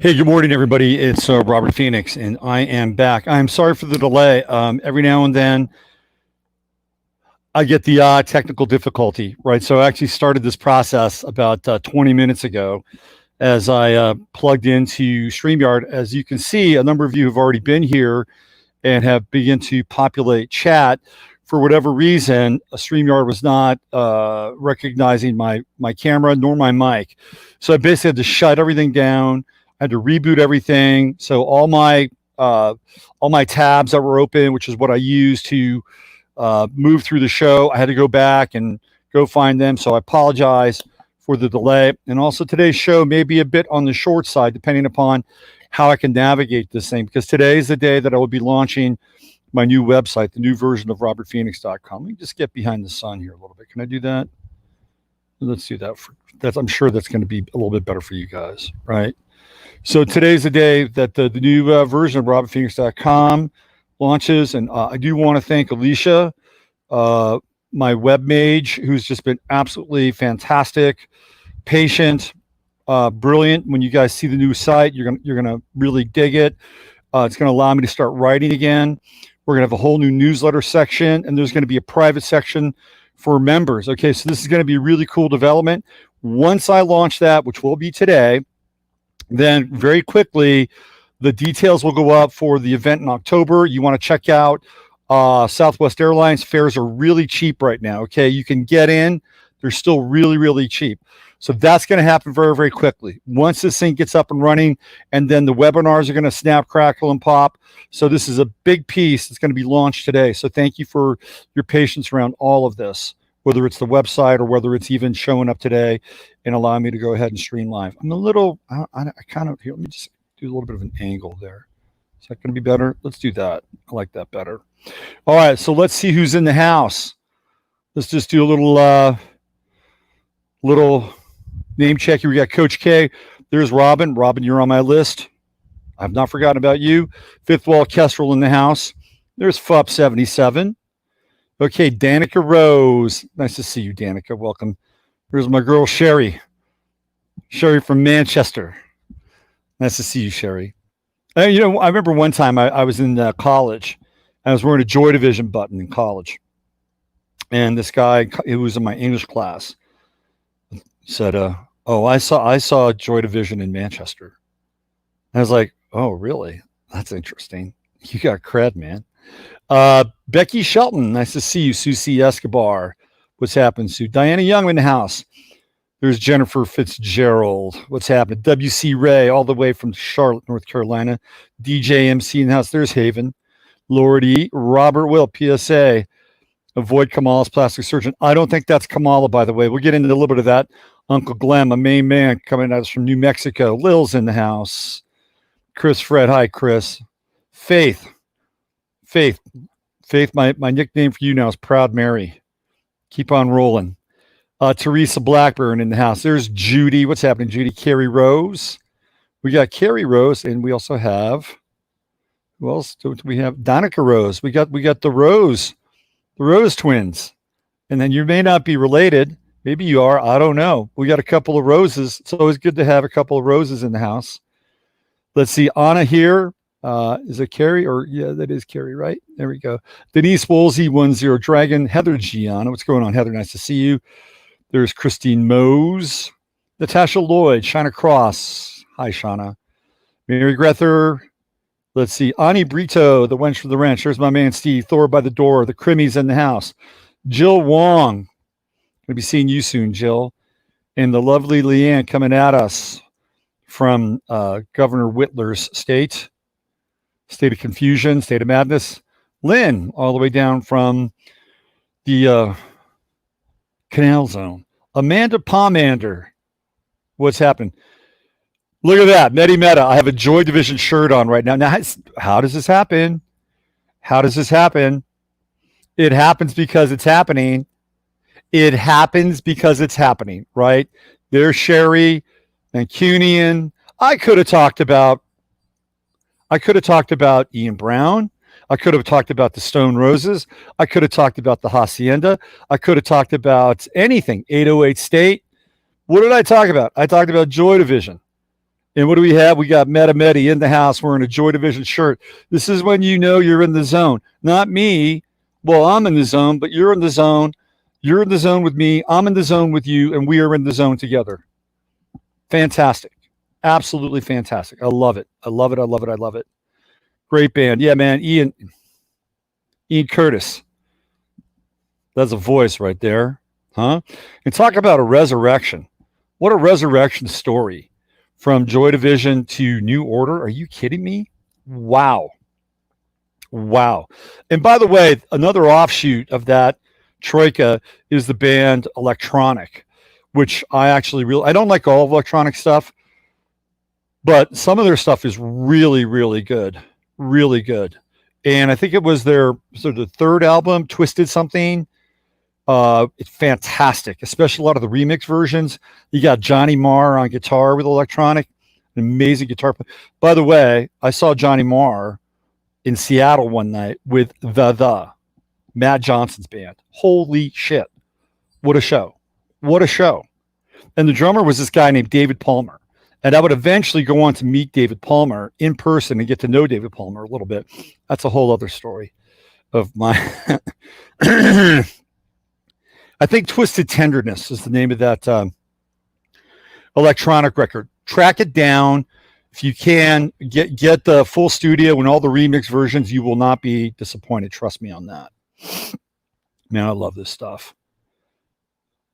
Hey, good morning, everybody. It's Robert Phoenix, and I am back. I'm sorry for the delay. Every now and then, I get the technical difficulty, right? So I actually started this process about 20 minutes ago as I plugged into StreamYard. As you can see, a number of you have already been here and have begun to populate chat. For whatever reason, StreamYard was not recognizing my camera nor my mic. So I basically had to shut everything down. I had to reboot everything. So all my tabs that were open, which is what I use to move through the show, I had to go back and go find them. So I apologize for the delay. And also today's show may be a bit on the short side, depending upon how I can navigate this thing, because today is the day that I will be launching my new website, the new version of robertphoenix.com. Let me just get behind the sun here a little bit. Can I do that? Let's do that. I'm sure that's going to be a little bit better for you guys, right? So today's the day that the new version of robertphoenix.com launches. And I do want to thank Alicia, my web mage, who's just been absolutely fantastic, patient, brilliant. When you guys see the new site, you're gonna really dig it. It's going to allow me to start writing again. We're going to have a whole new newsletter section, and there's going to be a private section for members. Okay, so this is going to be a really cool development. Once I launch that, which will be today, then very quickly, the details will go up for the event in October. You want to check out Southwest Airlines. Fares are really cheap right now. Okay, you can get in. They're still really, really cheap. So that's going to happen very, very quickly. Once this thing gets up and running, and then the webinars are going to snap, crackle, and pop. So this is a big piece that's going to be launched today. So thank you for your patience around all of this, whether it's the website or whether it's even showing up today and allowing me to go ahead and stream live. I'm a little, I kind of, here, let me just do a little bit of an angle there. Is that going to be better? Let's do that. I like that better. All right, so let's see who's in the house. Let's just do a little name check here. We got Coach K. There's Robin. Robin, you're on my list. I've not forgotten about you. Fifth Wall Kestrel in the house. There's FUP77. Okay, Danica Rose. Nice to see you, Danica. Welcome. There's my girl, Sherry. Sherry from Manchester. Nice to see you, Sherry. I remember one time I was in college. I was wearing a Joy Division button in college. And this guy who was in my English class said, I saw Joy Division in Manchester. I was like, oh, really? That's interesting. You got cred, man. Becky Shelton, nice to see you. Susie Escobar, what's happening, Sue? Diana Young in the house. There's Jennifer Fitzgerald. What's happening? W.C. Ray, all the way from Charlotte, North Carolina. DJ MC in the house. There's Haven. Lord E. Robert Will, PSA. Avoid Kamala's plastic surgeon. I don't think that's Kamala, by the way. We'll get into a little bit of that. Uncle Glenn, a main man coming at us from New Mexico. Lil's in the house. Chris Fred. Hi, Chris. Faith, my nickname for you now is Proud Mary. Keep on rolling. Teresa Blackburn in the house. There's Judy. What's happening, Judy? Carrie Rose. We got Carrie Rose, and we also have, who else do we have? Danica Rose. We got the Rose twins. And then you may not be related. Maybe you are. I don't know. We got a couple of Roses. It's always good to have a couple of Roses in the house. Let's see. Anna here. Is it Carrie? Or yeah, that is Carrie, right? There we go. Denise Woolsey, 10 Dragon. Heather Gianna. What's going on, Heather? Nice to see you. There's Christine Mose. Natasha Lloyd. Shauna Cross. Hi, Shauna. Mary Grether. Let's see. Ani Brito, the wench from the ranch. There's my man, Steve. Thor by the door. The Crimmies in the house. Jill Wong. Going to be seeing you soon, Jill. And the lovely Leanne coming at us from Governor Whitler's state of confusion, state of madness. Lynn, all the way down from the Canal Zone. Amanda Pomander. What's happened? Look at that. Meta. I have a Joy Division shirt on right now. Now, how does this happen? How does this happen? It happens because it's happening. It happens because it's happening, right? There's Sherry and Cunian. I could have talked about Ian Brown. I could have talked about the Stone Roses. I could have talked about the Hacienda. I could have talked about anything. 808 State. What did I talk about? I talked about Joy Division. And what do we have? We got Meta Medi in the house wearing a Joy Division shirt. This is when you know you're in the zone. Not me. Well, I'm in the zone, but you're in the zone. You're in the zone with me. I'm in the zone with you, and we are in the zone together. Fantastic. Absolutely fantastic. I love it. I love it. I love it. I love it. Great band. Yeah, man. Ian Curtis. That's a voice right there. Huh? And talk about a resurrection. What a resurrection story. From Joy Division to New Order. Are you kidding me? Wow. Wow. And by the way, another offshoot of that troika is the band Electronic, which I don't like all of electronic stuff, but some of their stuff is really, really good. Really good. And I think it was their sort of third album, Twisted Something. It's fantastic, especially a lot of the remix versions. You got Johnny Marr on guitar with Electronic, an amazing guitar player. By the way, I saw Johnny Marr in Seattle one night with the Matt Johnson's band. Holy shit. What a show. What a show. And the drummer was this guy named David Palmer. And I would eventually go on to meet David Palmer in person and get to know David Palmer a little bit. That's a whole other story of my... I think Twisted Tenderness is the name of that Electronic record. Track it down. If you can, get the full studio and all the remix versions. You will not be disappointed. Trust me on that. Man, I love this stuff.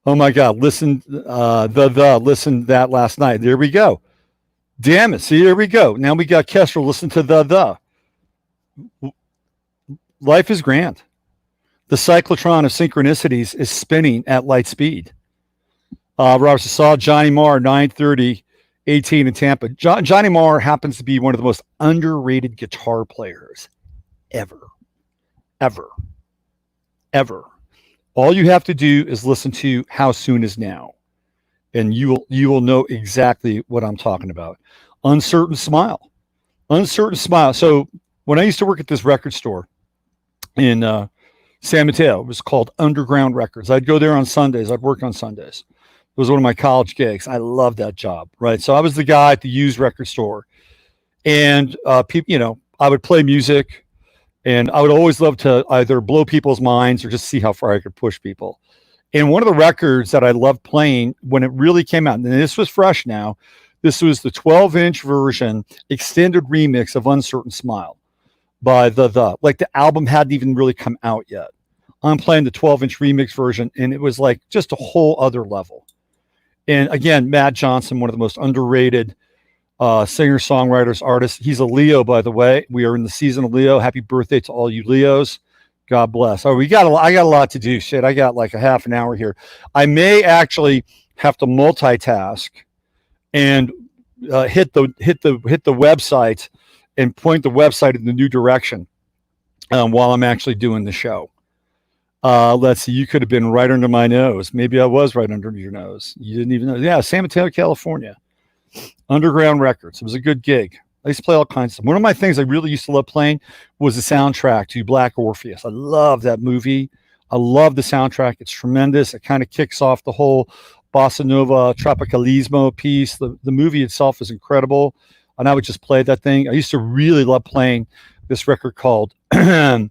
Oh my God. Listen, listen to that last night. There we go. Damn it. See, there we go. Now we got Kestrel. Listen to the. Life is grand. The cyclotron of synchronicities is spinning at light speed. Robert saw Johnny Marr, 9:30, 18 in Tampa. Johnny Marr happens to be one of the most underrated guitar players ever. All you have to do is listen to How Soon Is Now, and you will know exactly what I'm talking about. Uncertain Smile. So when I used to work at this record store in San Mateo, it was called Underground Records. I'd go there on Sundays. I'd work on Sundays. It was one of my college gigs. I loved that job, right? So I was the guy at the used record store, and people, I would play music, and I would always love to either blow people's minds or just see how far I could push people. And one of the records that I loved playing when it really came out, and this was fresh now, this was the 12-inch version, extended remix of Uncertain Smile by the. Like the album hadn't even really come out yet. I'm playing the 12-inch remix version, and it was like just a whole other level. And again, Matt Johnson, one of the most underrated singer-songwriters, artists. He's a Leo, by the way. We are in the season of Leo. Happy birthday to all you Leos. God bless. Oh, I got a lot to do. Shit, I got like a half an hour here. I may actually have to multitask and hit the website and point the website in the new direction while I'm actually doing the show. Let's see. You could have been right under my nose. Maybe I was right under your nose. You didn't even know. Yeah, San Mateo, California. Underground Records. It was a good gig. I used to play all kinds of stuff. One of my things I really used to love playing was the soundtrack to Black Orpheus. I love that movie. I love the soundtrack. It's tremendous. It kind of kicks off the whole Bossa Nova Tropicalismo piece. The movie itself is incredible. And I would just play that thing. I used to really love playing this record called... it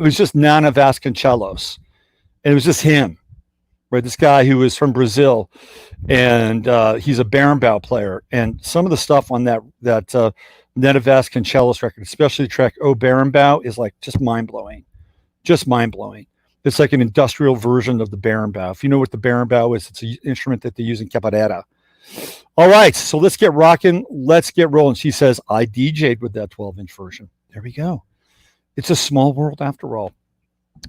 was just Nana Vasconcelos, and it was just him, right? This guy who was from Brazil, and he's a berimbau player. And some of the stuff on that Nana Vasconcelos record, especially the track "Oh Berimbau," is like just mind blowing. It's like an industrial version of the berimbau. If you know what the berimbau is, it's an instrument that they use in capoeira. All right, so let's get rocking. Let's get rolling. She says, "I DJ'd with that 12-inch version." There we go. It's a small world after all.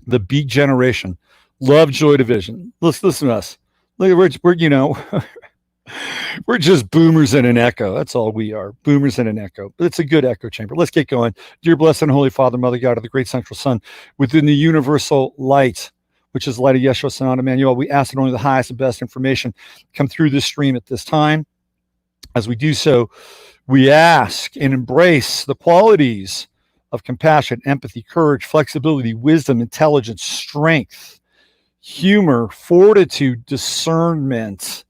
The Beat Generation. Love Joy Division. Listen to us. Look, we're we're just boomers in an echo. That's all we are. Boomers in an echo. But it's a good echo chamber. Let's get going. Dear blessed and holy Father, Mother God of the great central sun, within the universal light, which is the light of Yeshua, Son of Emmanuel, we ask that only the highest and best information come through this stream at this time. As we do so, we ask and embrace the qualities of compassion, empathy, courage, flexibility, wisdom, intelligence, strength, humor, fortitude, discernment,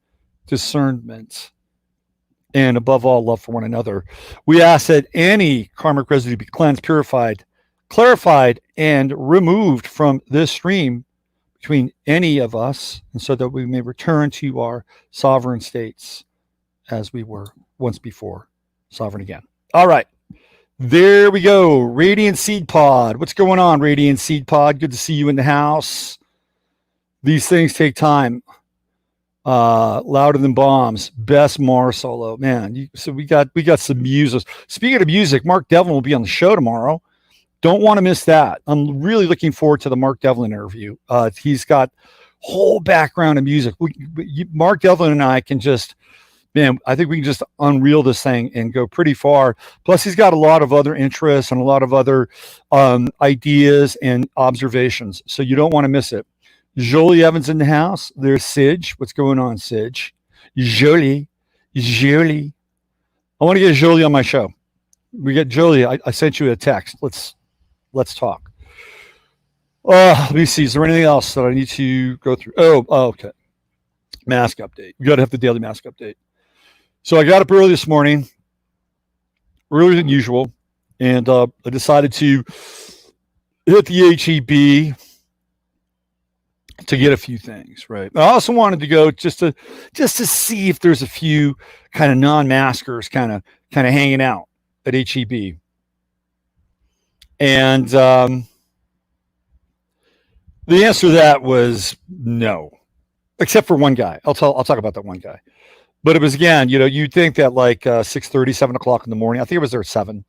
and above all, love for one another. We ask that any karmic residue be cleansed, purified, clarified, and removed from this stream between any of us, and so that we may return to our sovereign states as we were once before, sovereign again. All right. There we go. Radiant Seed Pod. What's going on, Radiant Seed Pod? Good to see you in the house. These things take time. Louder Than Bombs. Best Mars solo. Man, so we got some music. Speaking of music, Marc Devlin will be on the show tomorrow. Don't want to miss that. I'm really looking forward to the Marc Devlin interview. He's got whole background of music. Marc Devlin and I can just, man, I think we can just unreel this thing and go pretty far. Plus, he's got a lot of other interests and a lot of other ideas and observations. So you don't want to miss it. Jolie Evans in the house. There's Sidge. What's going on, Sidge? Jolie. I want to get Jolie on my show. We get Jolie. I sent you a text. Let's talk. Let me see. Is there anything else that I need to go through? Oh, okay. Mask update. We got to have the daily mask update. So I got up early this morning, earlier than usual, and I decided to hit the HEB to get a few things, right? I also wanted to go just to see if there's a few kind of non-maskers kind of hanging out at HEB. And the answer to that was no, except for one guy. I'll talk about that one guy. But it was, again, you'd think that like 6:30, 7 o'clock in the morning, I think it was there at 7,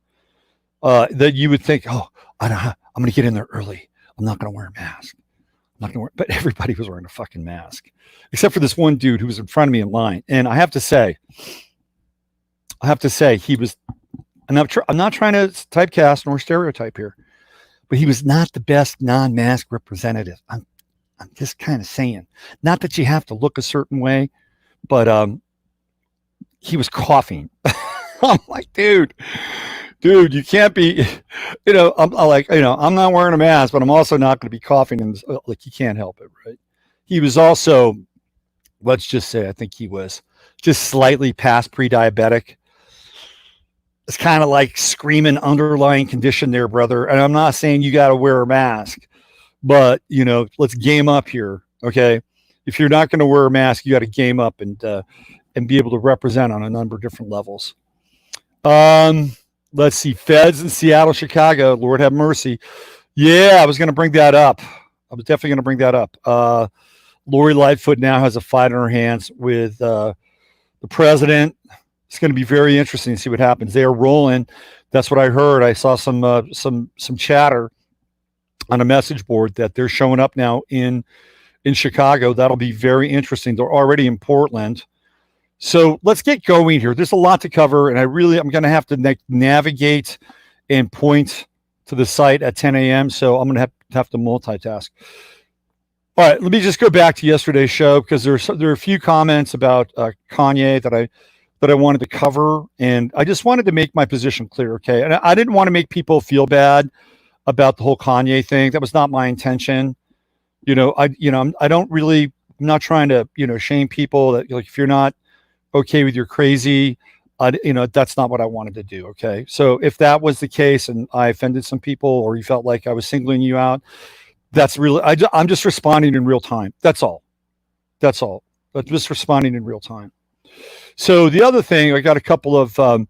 that you would think, oh, I'm going to get in there early. I'm not going to wear a mask. But everybody was wearing a fucking mask, except for this one dude who was in front of me in line. And I have to say he was, and I'm not trying to typecast nor stereotype here, but he was not the best non-mask representative. I'm just kind of saying, not that you have to look a certain way, but he was coughing. I'm like, dude, you can't be, I'm like, I'm not wearing a mask, but I'm also not going to be coughing. And like, you can't help it, right? He was also, let's just say, I think he was just slightly past pre-diabetic. It's kind of like screaming underlying condition there, brother. And I'm not saying you got to wear a mask, but let's game up here. Okay. If you're not going to wear a mask, you got to game up and be able to represent on a number of different levels. Let's see. Feds in Seattle, Chicago. Lord have mercy. Yeah, I was going to bring that up. I was definitely going to bring that up. Lori Lightfoot now has a fight on her hands with the president. It's going to be very interesting to see what happens. They are rolling. That's what I heard. I saw some chatter on a message board that they're showing up now in Chicago. That'll be very interesting. They're already in Portland. So let's get going here. There's a lot to cover, and I'm going to have to navigate and point to the site at 10 a.m. So I'm going to have to multitask. All right, let me just go back to yesterday's show because there are a few comments about Kanye that I wanted to cover, and I just wanted to make my position clear. Okay, and I didn't want to make people feel bad about the whole Kanye thing. That was not my intention. I'm not trying to shame people that, like, if you're not okay with your crazy, that's not what I wanted to do. Okay. So if that was the case and I offended some people, or you felt like I was singling you out, that's really, I'm just responding in real time. That's all. I'm just responding in real time. So the other thing, I got a couple of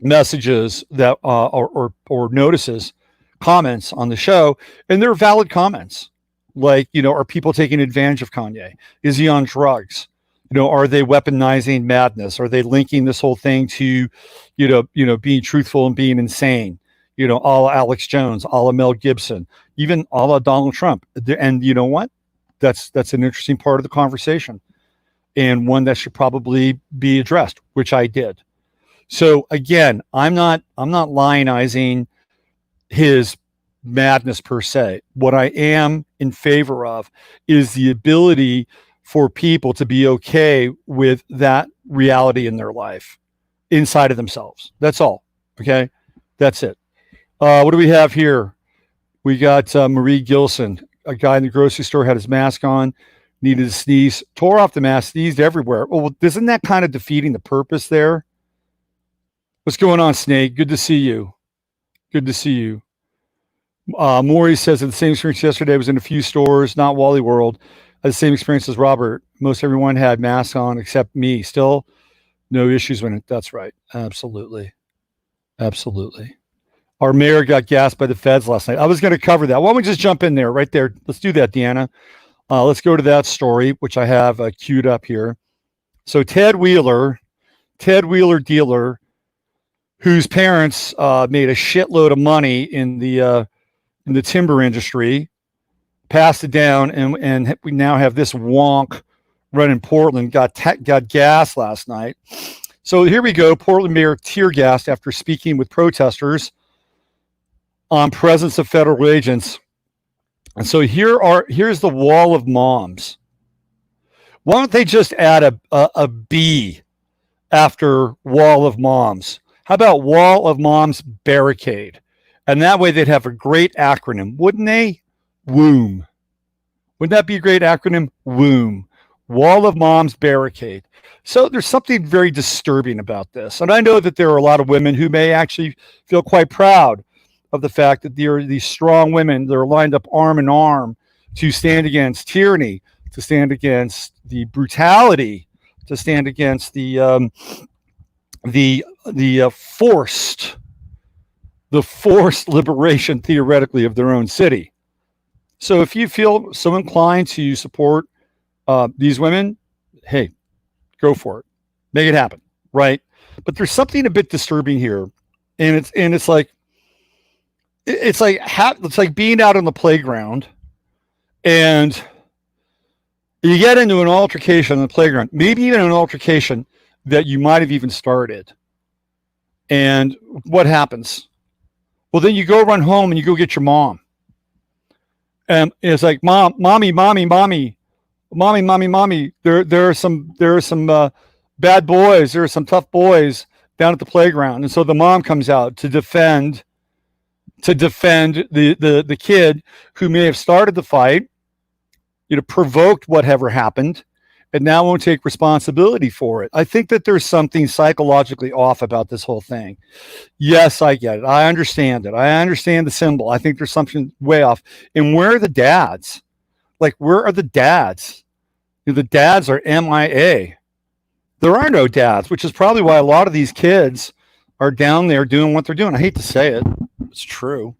messages that, or notices, comments on the show, and they're valid comments. Like, are people taking advantage of Kanye? Is he on drugs? Are they weaponizing madness? Are they linking this whole thing to, being truthful and being insane? A la Alex Jones, a la Mel Gibson, even a la Donald Trump. And you know what? That's an interesting part of the conversation, and one that should probably be addressed, which I did. So again, I'm not lionizing his madness per se. What I am in favor of is the ability for people to be okay with that reality in their life, inside of themselves. That's all. Okay. That's it. What do we have here? We got Marie Gilson, a guy in the grocery store, had his mask on, needed to sneeze, tore off the mask, sneezed everywhere. Well, isn't that kind of defeating the purpose there? What's going on, Snake? Good to see you. Good to see you. Maury says that the same experience yesterday was in a few stores, not Wally World. The same experience as Robert. Most everyone had masks on except me. Still, no issues when it. That's right. Absolutely. Absolutely. Our mayor got gassed by the feds last night. I was going to cover that. Why don't we just jump in there right there? Let's do that, Deanna. Let's go to that story, which I have queued up here. So Ted Wheeler dealer, whose parents made a shitload of money in the timber industry, passed it down, and we now have this wonk running Portland, got gas last night. So here we go. Portland mayor tear gassed after speaking with protesters on presence of federal agents. And so here's the wall of moms. Why don't they just add a B after wall of moms? How about wall of moms barricade? And that way they'd have a great acronym, wouldn't they? WOOM. Wouldn't that be a great acronym? WOOM. Wall of moms barricade. So there's something very disturbing about this. And I know that there are a lot of women who may actually feel quite proud of the fact that there are these strong women that are lined up arm in arm to stand against tyranny, to stand against the brutality, to stand against the forced liberation, theoretically, of their own city. So if you feel so inclined to support these women, hey, go for it, make it happen, right? But there's something a bit disturbing here, and it's like being out on the playground, and you get into an altercation on the playground, maybe even an altercation that you might have even started. And what happens? Well, then you go run home and you go get your mom. And it's like, mommy. There are some bad boys. There are some tough boys down at the playground. And so the mom comes out to defend the kid who may have started the fight, provoked whatever happened, and now won't take responsibility for it. I think that there's something psychologically off about this whole thing. Yes, I get it. I understand it. I understand the symbol. I think there's something way off. And where are the dads? Like, where are the dads? The dads are MIA. There are no dads, which is probably why a lot of these kids are down there doing what they're doing. I hate to say it. It's true.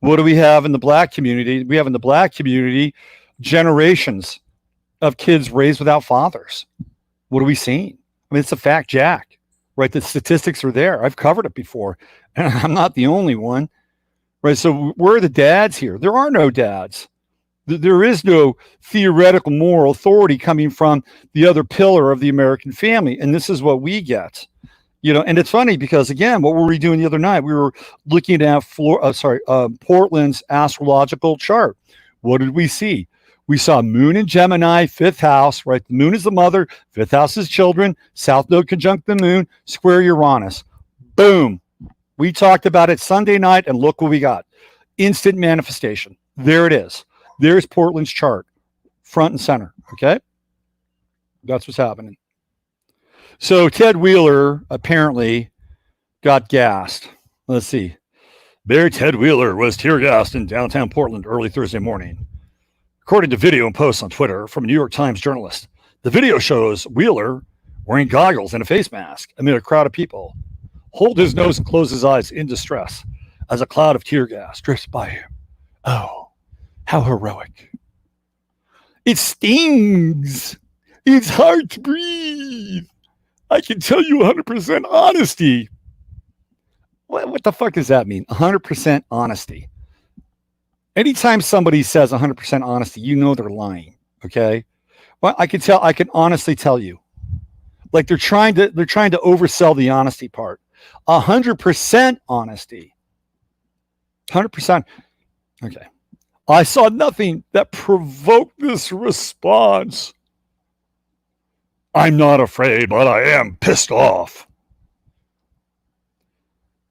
What do we have in the black community? We have in the black community generations of kids raised without fathers. What are we seeing? I mean, it's a fact, Jack, right? The statistics are there. I've covered it before, and I'm not the only one, right? So where are the dads here? There are no dads. There is no theoretical moral authority coming from the other pillar of the American family, and this is what we get. And it's funny because, again, what were we doing the other night? We were looking at Portland's astrological chart. What did we see? We saw Moon in Gemini, fifth house, right? The Moon is the mother, fifth house is children, South Node conjunct the Moon, square Uranus. Boom. We talked about it Sunday night, and look what we got. Instant manifestation. There it is. There's Portland's chart, front and center, okay? That's what's happening. So Ted Wheeler apparently got gassed. Let's see. Mayor Ted Wheeler was tear gassed in downtown Portland early Thursday morning. According to video and posts on Twitter from a New York Times journalist, the video shows Wheeler wearing goggles and a face mask amid a crowd of people, hold his nose and close his eyes in distress as a cloud of tear gas drifts by him. Oh, how heroic. It stings. It's hard to breathe. I can tell you 100% honesty. What the fuck does that mean? 100% honesty. Anytime somebody says 100% honesty, you know they're lying. Okay. Well, I can honestly tell you, like they're trying to oversell the honesty part. 100% honesty. 100%. Okay. I saw nothing that provoked this response. I'm not afraid, but I am pissed off.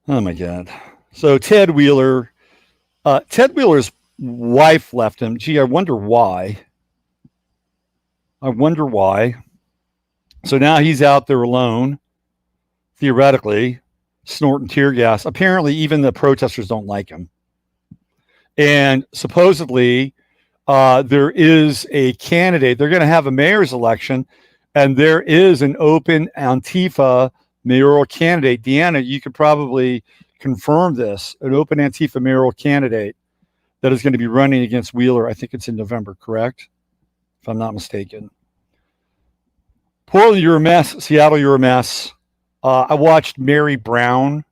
Oh my God. So Ted Wheeler's wife left him. Gee, I wonder why. I wonder why. So now he's out there alone, theoretically, snorting tear gas. Apparently, even the protesters don't like him. And supposedly, there is a candidate. They're going to have a mayor's election, and there is an open Antifa mayoral candidate. Deanna, you could probably confirm this, an open Antifa mayoral candidate that is going to be running against Wheeler. I think it's in November, correct? If I'm not mistaken. Portland, you're a mess. Seattle, you're a mess. I watched Mary Brown,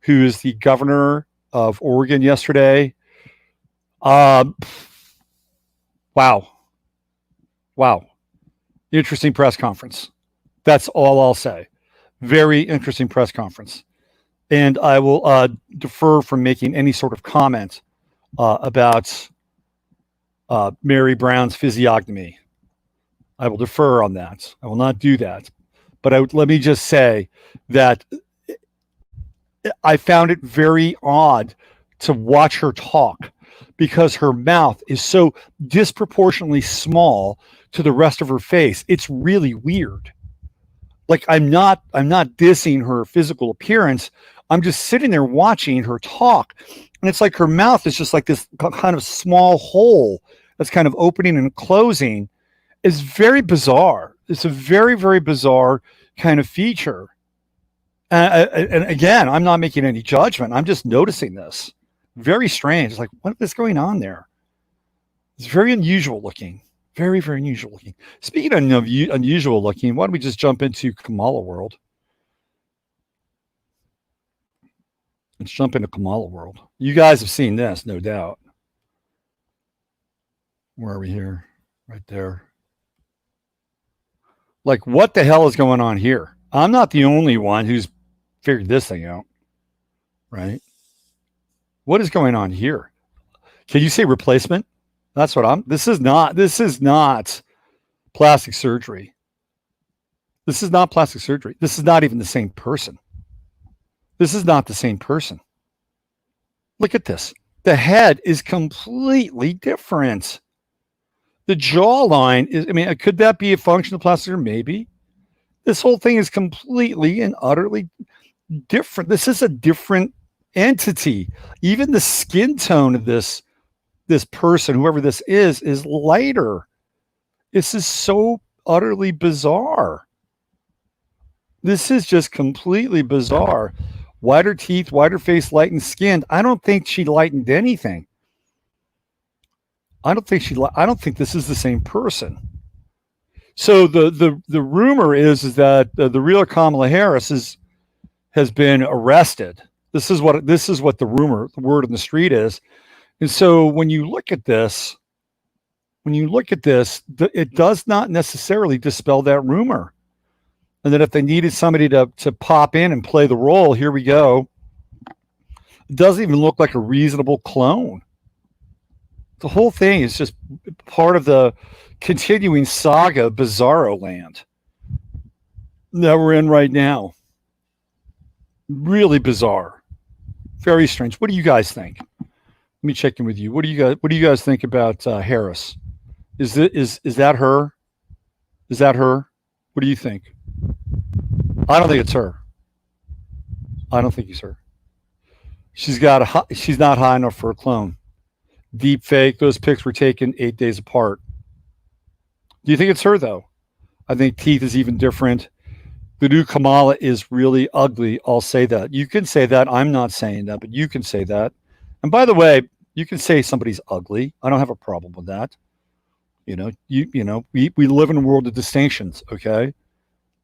who is the governor of Oregon, yesterday. Wow. Interesting press conference. That's all I'll say. Very interesting press conference. And I will defer from making any sort of comment about Mary Brown's physiognomy. I will defer on that. I will not do that. But let me just say that I found it very odd to watch her talk because her mouth is so disproportionately small to the rest of her face. It's really weird. Like I'm not dissing her physical appearance. I'm just sitting there watching her talk. And it's like her mouth is just like this kind of small hole that's kind of opening and closing. It's very bizarre. It's a very, very bizarre kind of feature. And again, I'm not making any judgment. I'm just noticing this. Very strange. It's like, what is going on there? It's very unusual looking. Very, very unusual looking. Speaking of unusual looking, why don't we just jump into Kamala world? Let's jump into Kamala world. You guys have seen this, no doubt. Where are we here? Right there. Like, what the hell is going on here? I'm not the only one who's figured this thing out, right? What is going on here? Can you say replacement? That's what this is not plastic surgery. This is not plastic surgery. This is not even the same person. This is not the same person. Look at this. The head is completely different. The jawline is, could that be a function of plastic surgery? Maybe. This whole thing is completely and utterly different. This is a different entity. Even the skin tone of this person, whoever this is lighter. This is so utterly bizarre. This is just completely bizarre. Whiter teeth, whiter face, lightened skin. I don't think she lightened anything. I don't think this is the same person. So the rumor is that the real Kamala Harris has been arrested. This is what the word on the street is. And so when you look at this, it does not necessarily dispel that rumor. And that if they needed somebody to pop in and play the role, here we go. It doesn't even look like a reasonable clone. The whole thing is just part of the continuing saga of Bizarro Land that we're in right now. Really bizarre. Very strange. What do you guys think? Let me check in with you. What do you guys think about Harris? Is that her? Is that her? What do you think? I don't think it's her. I don't think it's her. She's not high enough for a clone. Deep fake. Those pics were taken 8 days apart. Do you think it's her though? I think teeth is even different. The new Kamala is really ugly. I'll say that. You can say that. I'm not saying that, but you can say that. And by the way, you can say somebody's ugly. I don't have a problem with that. We live in a world of distinctions, okay?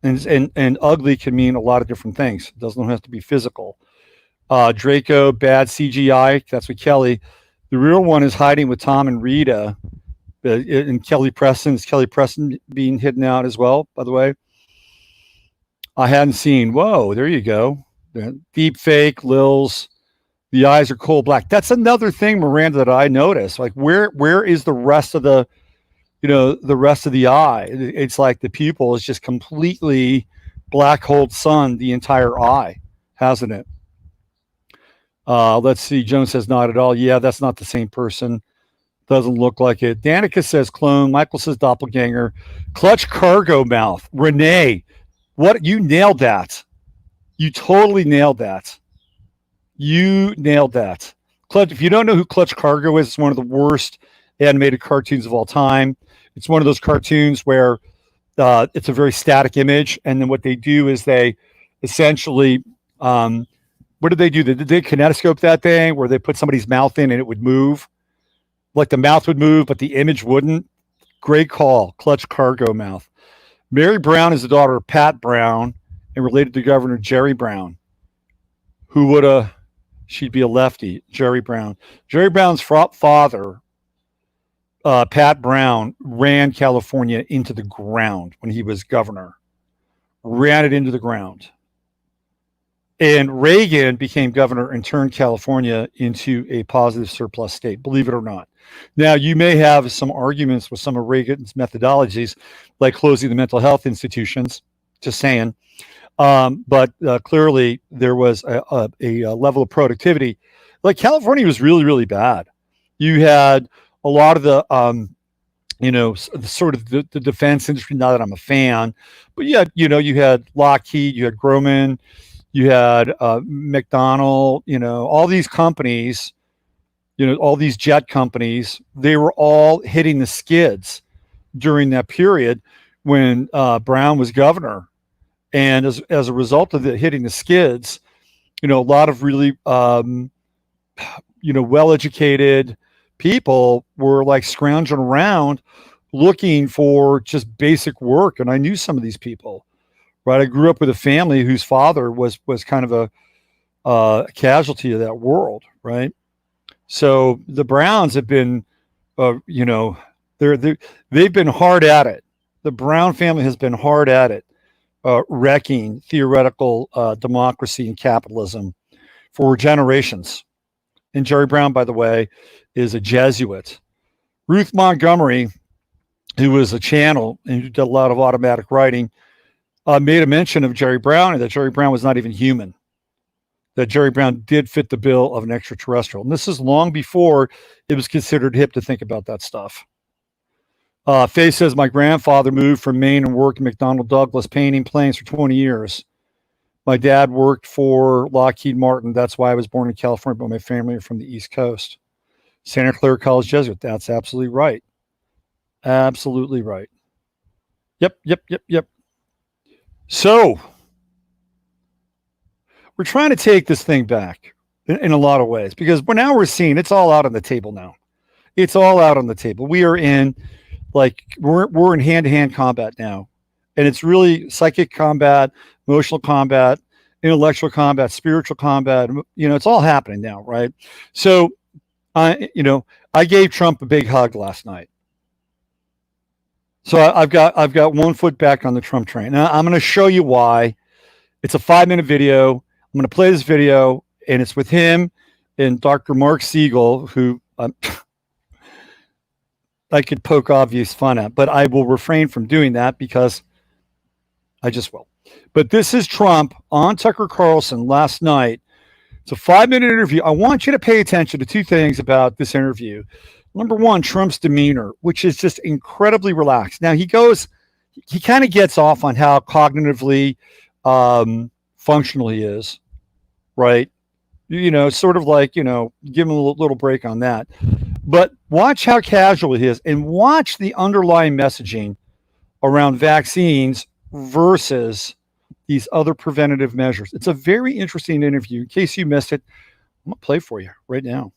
And ugly can mean a lot of different things. It doesn't have to be physical. Draco, bad CGI. That's what Kelly. The real one is hiding with Tom and Rita. And Kelly Preston. Is Kelly Preston being hidden out as well, by the way? I hadn't seen. Whoa, there you go. Deep fake, Lils. The eyes are coal black. That's another thing, Miranda, that I noticed. Like, where is the rest of the rest of the eye? It's like the pupil is just completely black holed sun, the entire eye, hasn't it? Let's see. Joan says not at all. Yeah, that's not the same person. Doesn't look like it. Danica says clone. Michael says doppelganger. Clutch cargo mouth. Renee, what? You nailed that. You totally nailed that. You nailed that. Clutch. If you don't know who Clutch Cargo is, it's one of the worst animated cartoons of all time. It's one of those cartoons where it's a very static image, and then what they do is they essentially, what did they do? Did they kinetoscope that thing where they put somebody's mouth in and it would move? Like the mouth would move, but the image wouldn't. Great call, Clutch Cargo mouth. Mary Brown is the daughter of Pat Brown and related to Governor Jerry Brown. Who would have? She'd be a lefty, Jerry Brown. Jerry Brown's father, Pat Brown, ran California into the ground when he was governor. Ran it into the ground. And Reagan became governor and turned California into a positive surplus state, believe it or not. Now, you may have some arguments with some of Reagan's methodologies, like closing the mental health institutions, just saying. But clearly, there was a level of productivity. Like California was really, really bad. You had a lot of the, sort of the defense industry. Not that I'm a fan, but you had Lockheed, you had Grumman, you had McDonnell, all these companies, all these jet companies. They were all hitting the skids during that period when Brown was governor. And as a result of hitting the skids, a lot of really, well-educated people were like scrounging around looking for just basic work. And I knew some of these people, right? I grew up with a family whose father was kind of a casualty of that world, right? So the Browns have been, they've been hard at it. The Brown family has been hard at it. Wrecking theoretical democracy and capitalism for generations. And Jerry Brown, by the way, is a Jesuit. Ruth Montgomery, who was a channel and who did a lot of automatic writing, made a mention of Jerry Brown and that Jerry Brown was not even human. That Jerry Brown did fit the bill of an extraterrestrial. And this is long before it was considered hip to think about that stuff. Faye says, my grandfather moved from Maine and worked at McDonnell Douglas painting planes for 20 years. My dad worked for Lockheed Martin. That's why I was born in California, but my family are from the East Coast. Santa Clara College Jesuit. That's absolutely right. Absolutely right. Yep. So we're trying to take this thing back in a lot of ways because we're seeing it's all out on the table now. It's all out on the table. We are in we're in hand-to-hand combat now, and it's really psychic combat, emotional combat, intellectual combat, spiritual combat. It's all happening now, right? So, I gave Trump a big hug last night. So I've got 1 foot back on the Trump train. Now I'm going to show you why. It's a 5-minute video. I'm going to play this video, and it's with him and Dr. Marc Siegel, who. I could poke obvious fun at, but I will refrain from doing that because I just will. But this is Trump on Tucker Carlson last night. It's a 5-minute interview. I want you to pay attention to 2 things about this interview. Number one, Trump's demeanor, which is just incredibly relaxed. Now he kind of gets off on how cognitively functional he is, right? Sort of like, give him a little break on that. But watch how casual he is and watch the underlying messaging around vaccines versus these other preventative measures. It's a very interesting interview. In case you missed it, I'm going to play for you right now.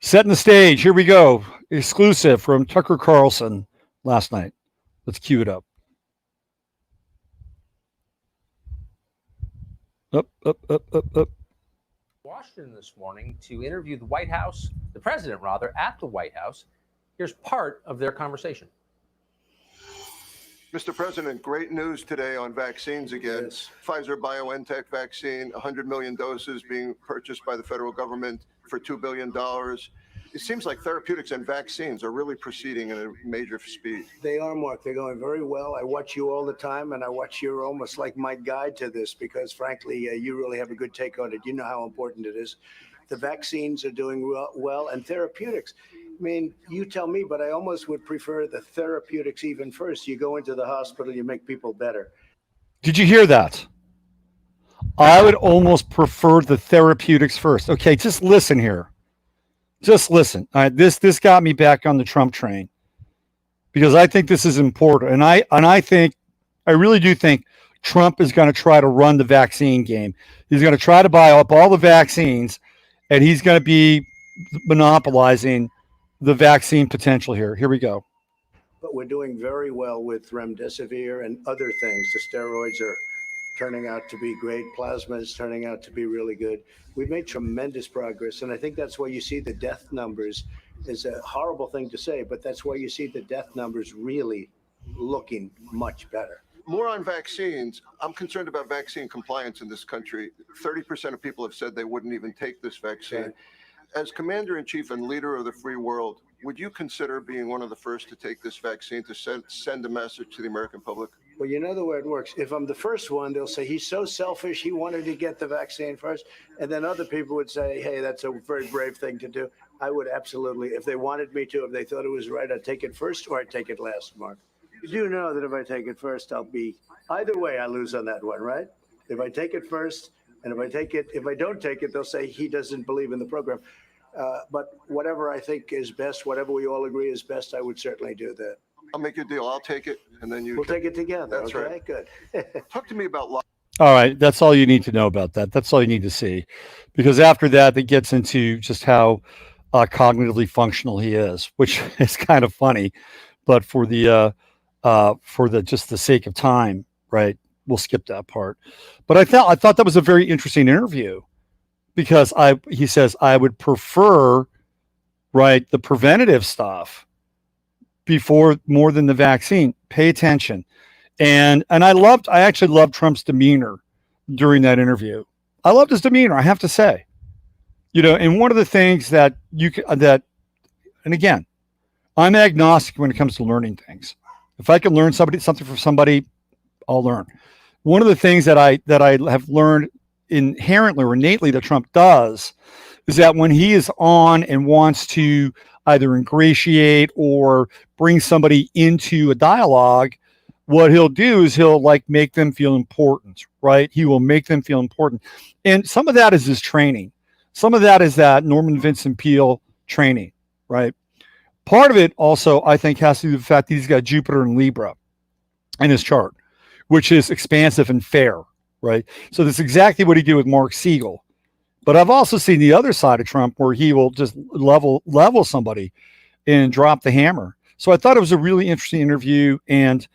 Setting the stage. Here we go. Exclusive from Tucker Carlson last night. Let's cue it up. Up. Washington this morning to interview the White House, the president rather, at the White House. Here's part of their conversation. Mr. President, great news today on vaccines again. Yes. Pfizer-BioNTech vaccine, 100 million doses being purchased by the federal government for $2 billion. it seems like therapeutics and vaccines are really proceeding at a major speed. They are, Mark. They're going very well. I watch you all the time, and I watch you almost like my guide to this because, frankly, you really have a good take on it. You know how important it is. The vaccines are doing well, and therapeutics. I mean, you tell me, but I almost would prefer the therapeutics even first. You go into the hospital, you make people better. Did you hear that? I would almost prefer the therapeutics first. Okay, just listen here. Just listen. All right, this got me back on the Trump train because I think this is important, and I really do think Trump is going to try to run the vaccine game. He's going to try to buy up all the vaccines, and he's going to be monopolizing the vaccine potential here. Here we go. But we're doing very well with remdesivir and other things. The steroids are turning out to be great. Plasma is turning out to be really good. We've made tremendous progress, and I think that's why you see the death numbers. Is a horrible thing to say, but that's why you see the death numbers really looking much better. More on vaccines. I'm concerned about vaccine compliance in this country. 30% of people have said they wouldn't even take this vaccine. Right. As commander-in-chief and leader of the free world, would you consider being one of the first to take this vaccine to send a message to the American public? Well, you know the way it works. If I'm the first one, they'll say he's so selfish, he wanted to get the vaccine first. And then other people would say, hey, that's a very brave thing to do. I would absolutely, if they wanted me to, if they thought it was right, I'd take it first or I'd take it last, Mark. You do know that if I take it first, I'll be, either way, I lose on that one, right? If I take it first, and if I don't take it, they'll say he doesn't believe in the program. But whatever I think is best, whatever we all agree is best, I would certainly do that. I'll make you a deal. I'll take it, and then you. We'll take it together. That's okay? right. Good. Talk to me about All right, that's all you need to know about that. That's all you need to see, because after that, it gets into just how cognitively functional he is, which is kind of funny. But for the just the sake of time, right? We'll skip that part. But I thought that was a very interesting interview because he says I would prefer, right, the preventative stuff before more than the vaccine. Pay attention. And I actually loved Trump's demeanor during that interview. I loved his demeanor, I have to say. And one of the things that and again, I'm agnostic when it comes to learning things. If I can learn something from somebody, I'll learn. One of the things that I have learned inherently or innately that Trump does is that when he is on and wants to either ingratiate or bring somebody into a dialogue, what he'll do is he'll make them feel important, right? He will make them feel important. And some of that is his training. Some of that is that Norman Vincent Peale training, right? Part of it also, I think, has to do with the fact that he's got Jupiter and Libra in his chart, which is expansive and fair, right? So that's exactly what he did with Marc Siegel. But I've also seen the other side of Trump where he will just level somebody and drop the hammer. So I thought it was a really interesting interview. And,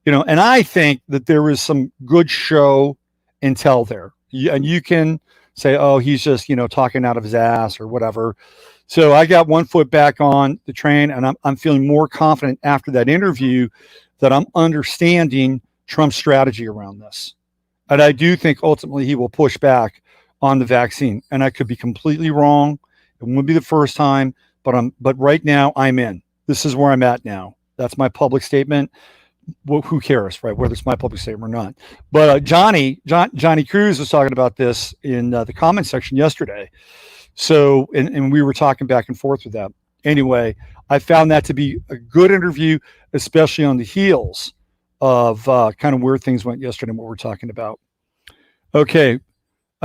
and I think that there was some good show and tell there. And you can say, oh, he's just, talking out of his ass or whatever. So I got one foot back on the train, and I'm feeling more confident after that interview that I'm understanding Trump's strategy around this. And I do think ultimately he will push back on the vaccine. And I could be completely wrong. It won't be the first time, but right now I'm in. This is where I'm at now. That's my public statement. Well, who cares, right? Whether it's my public statement or not. But Johnny Cruz was talking about this in the comment section yesterday. So, and we were talking back and forth with that. Anyway, I found that to be a good interview, especially on the heels of kind of where things went yesterday and what we're talking about. Okay.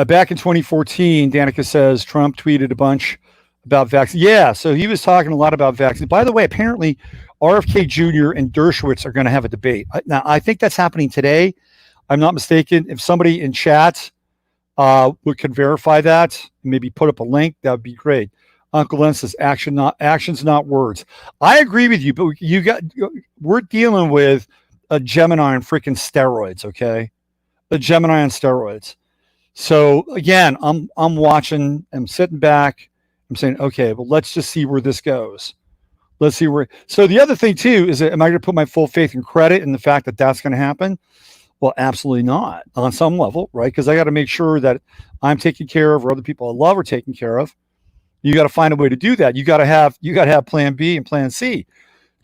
Back in 2014, Danica says Trump tweeted a bunch about vaccines. Yeah, so he was talking a lot about vaccines. By the way, apparently RFK Jr. and Dershowitz are going to have a debate. Now, I think that's happening today. I'm not mistaken. If somebody in chat could verify that, maybe put up a link, that would be great. Uncle Len says actions, not words. I agree with you, but we're dealing with a Gemini on freaking steroids, okay? A Gemini on steroids. So again, I'm watching, I'm sitting back, I'm saying, okay, well, let's just see where this goes. Let's see where. So the other thing too is that, am I going to put my full faith and credit in the fact that that's going to happen? Well, absolutely not on some level, right? Because I got to make sure that I'm taken care of, or other people I love are taken care of. You got to find a way to do that. You got to have plan B and plan C,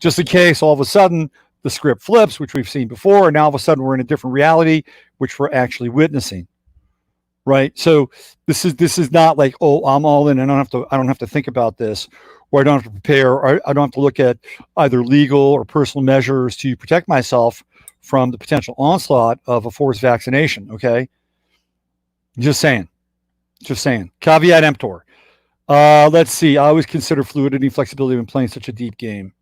just in case all of a sudden the script flips, which we've seen before, and now all of a sudden we're in a different reality, which we're actually witnessing. Right. So this is not like, oh, I'm all in and I don't have to think about this, or I don't have to prepare, or I don't have to look at either legal or personal measures to protect myself from the potential onslaught of a forced vaccination. Okay. Just saying. Caveat emptor. Let's see. I always consider fluidity and flexibility when playing such a deep game.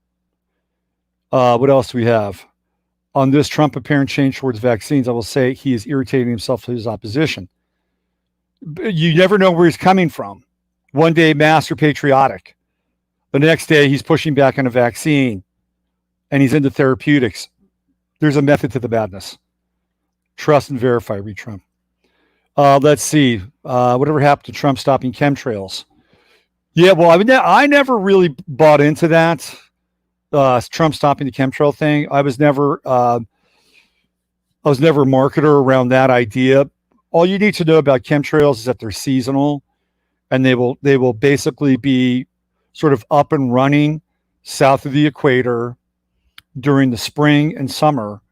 What else do we have? On this Trump apparent change towards vaccines, I will say he is irritating himself to his opposition. You never know where he's coming from. One day, master patriotic. The next day, he's pushing back on a vaccine and he's into therapeutics. There's a method to the madness. Trust and verify, read Trump. Let's see. Whatever happened to Trump stopping chemtrails? Yeah, well, I never really bought into that. Trump stopping the chemtrail thing. I was never a marketer around that idea. All you need to know about chemtrails is that they're seasonal, and they will basically be sort of up and running south of the equator during the spring and summer,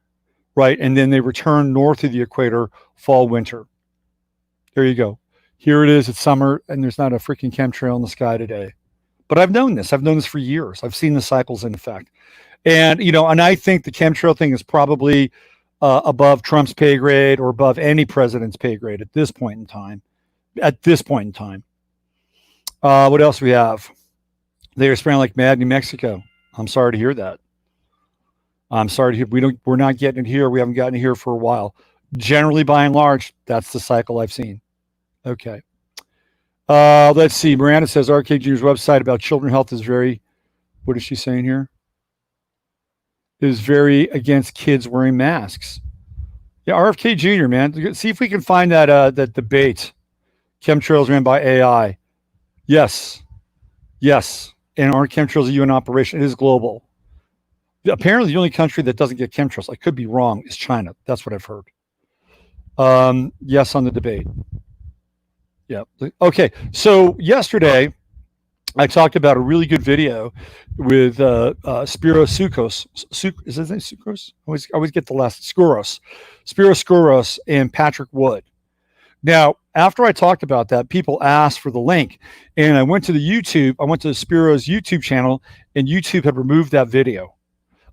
right? And then they return north of the equator fall, winter. There you go. Here it is. It's summer, and there's not a freaking chemtrail in the sky today. But I've known this. I've known this for years. I've seen the cycles in effect. And, and I think the chemtrail thing is probably above Trump's pay grade or above any president's pay grade at this point in time. What else do we have? They are spraying like mad in New Mexico. I'm sorry to hear that. I'm sorry to hear we're not getting it here. We haven't gotten it here for a while. Generally, by and large, that's the cycle I've seen. Okay. Let's see. Miranda says RK Jr.'s website about children health is very, what is she saying here? Is very against kids wearing masks. Yeah, RFK Jr., man. See if we can find that debate. Chemtrails ran by AI. Yes. And aren't chemtrails a UN operation? It is global. Apparently, the only country that doesn't get chemtrails, I could be wrong, is China. That's what I've heard. Yes on the debate. Yeah. Okay. So yesterday, I talked about a really good video with Spiro Soukos. Is his name Soukos? I always get the last. Skouros. Spiro Skouros and Patrick Wood. Now, after I talked about that, people asked for the link. And I went to Spiro's YouTube channel, and YouTube had removed that video.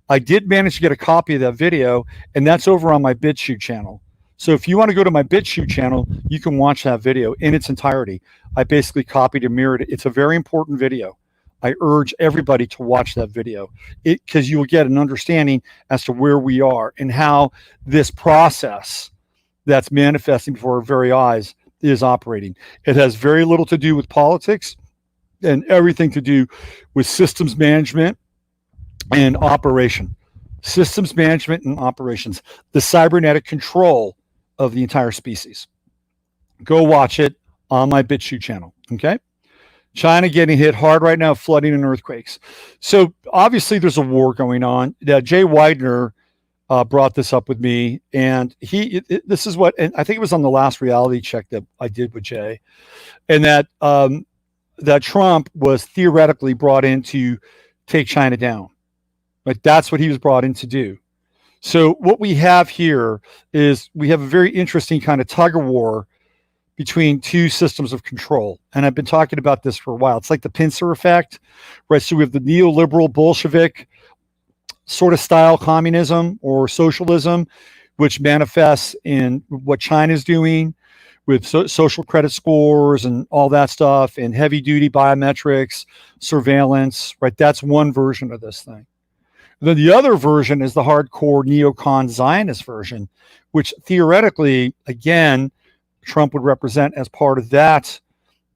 I did manage to get a copy of that video, and that's over on my BitChute channel. So if you want to go to my BitChute channel, you can watch that video in its entirety. I basically copied and mirrored it. It's a very important video. I urge everybody to watch that video because you will get an understanding as to where we are and how this process that's manifesting before our very eyes is operating. It has very little to do with politics and everything to do with systems management and operation. Systems management and operations, the cybernetic control of the entire species. Go watch it on my BitChute channel. Okay. China getting hit hard right now, flooding and earthquakes. So obviously there's a war going on. Jay Widener brought this up with me, and this is what, and I think it was on the last reality check that I did with Jay, and that Trump was theoretically brought in to take China down. Like that's what he was brought in to do. So what we have here is we have a very interesting kind of tug of war between two systems of control. And I've been talking about this for a while. It's like the pincer effect, right? So we have the neoliberal Bolshevik sort of style communism or socialism, which manifests in what China's doing with social credit scores and all that stuff and heavy duty biometrics, surveillance, right? That's one version of this thing. Then the other version is the hardcore neocon Zionist version, which theoretically, again, Trump would represent as part of that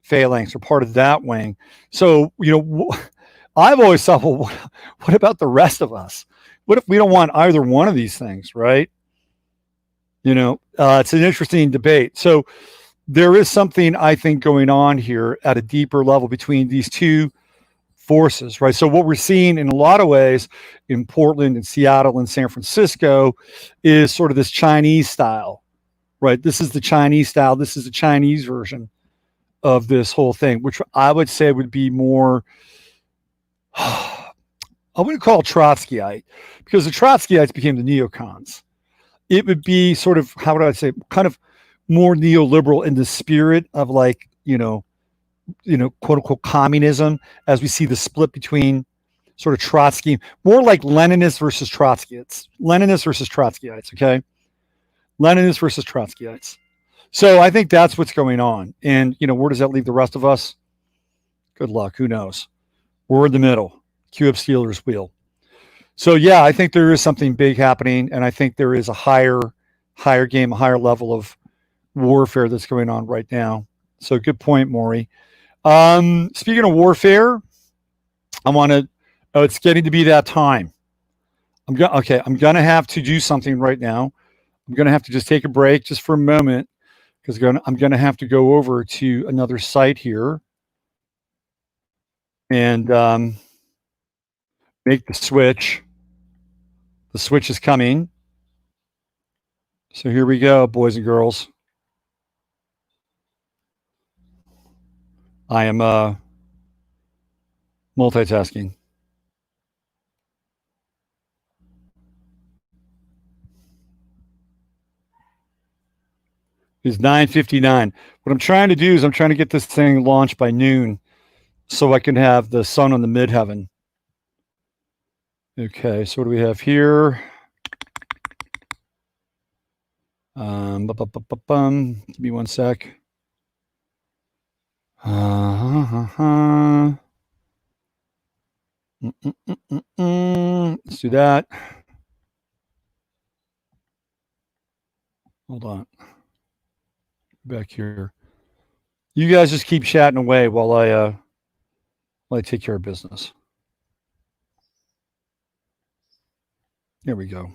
phalanx or part of that wing. So, I've always thought, well, what about the rest of us? What if we don't want either one of these things, right? It's an interesting debate. So there is something, I think, going on here at a deeper level between these two forces, right? So what we're seeing in a lot of ways in Portland and Seattle and San Francisco is sort of this Chinese style, right? This is the Chinese style. This is the Chinese version of this whole thing, which I would say would be more, I wouldn't call it Trotskyite, because the Trotskyites became the neocons. It would be sort of, how would I say, kind of more neoliberal in the spirit of like, quote unquote communism, as we see the split between sort of Trotsky, more like Leninists versus Trotskyites. Leninists versus Trotskyites, okay? Leninists versus Trotskyites. So I think that's what's going on. And, where does that leave the rest of us? Good luck. Who knows? We're in the middle. Cue up Steelers wheel. So yeah, I think there is something big happening, and I think there is a higher game, a higher level of warfare that's going on right now. So good point, Maury. Speaking of warfare, it's getting to be that time. I'm gonna have to do something right now. I'm gonna have to just take a break just for a moment, because I'm gonna have to go over to another site here and make the switch. The switch is coming. So here we go, boys and girls. I am multitasking. It's 9:59. What I'm trying to do is I'm trying to get this thing launched by noon so I can have the sun on the midheaven. Okay, so what do we have here? Give me one sec. Let's do that. Hold on. Back here. You guys just keep chatting away while I take care of business. There we go.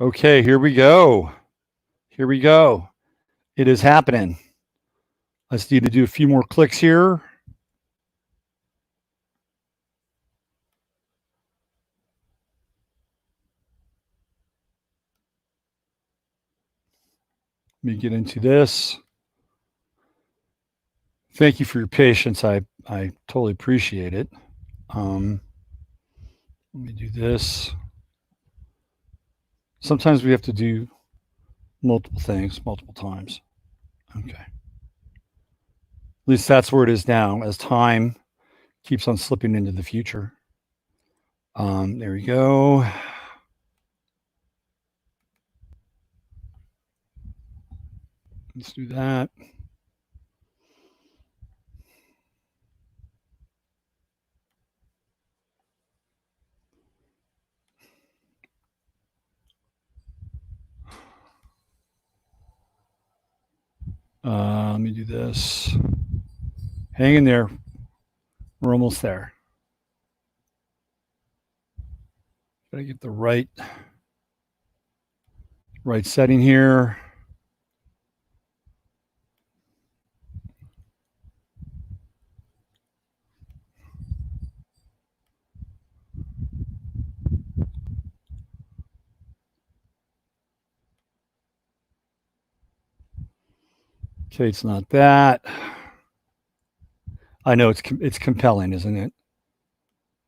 Okay, here we go. Here we go. It is happening. I just need to do a few more clicks here. Let me get into this. Thank you for your patience. I totally appreciate it. Let me do this. Sometimes we have to do multiple things multiple times. Okay. At least that's where it is now, as time keeps on slipping into the future. There we go. Let's do that. Let me do this. Hang in there. We're almost there. Gotta get the right setting here. Okay, it's not that. I know it's compelling, isn't it?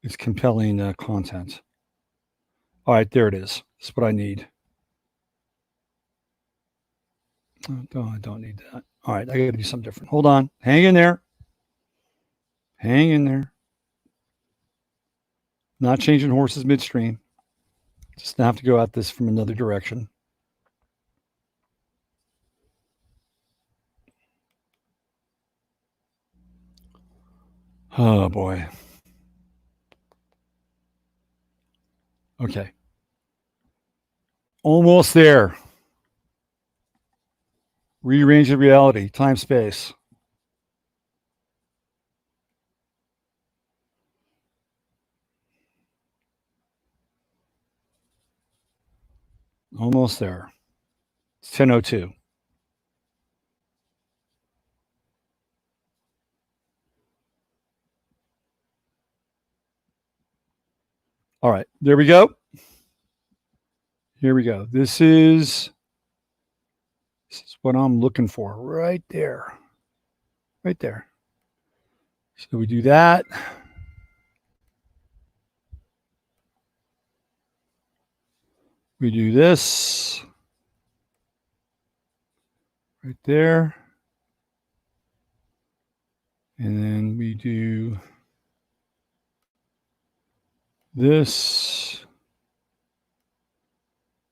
It's compelling content. All right, there it is. That's what I need. Oh, I don't need that. All right, I got to do something different. Hold on. Hang in there. Hang in there. Not changing horses midstream. Just have to go at this from another direction. Oh, boy. Okay. Almost there. Rearrange the reality, time, space. Almost there. It's 10:02. All right, there we go. Here we go. This is what I'm looking for right there. Right there. So we do that. We do this right there. And then we do this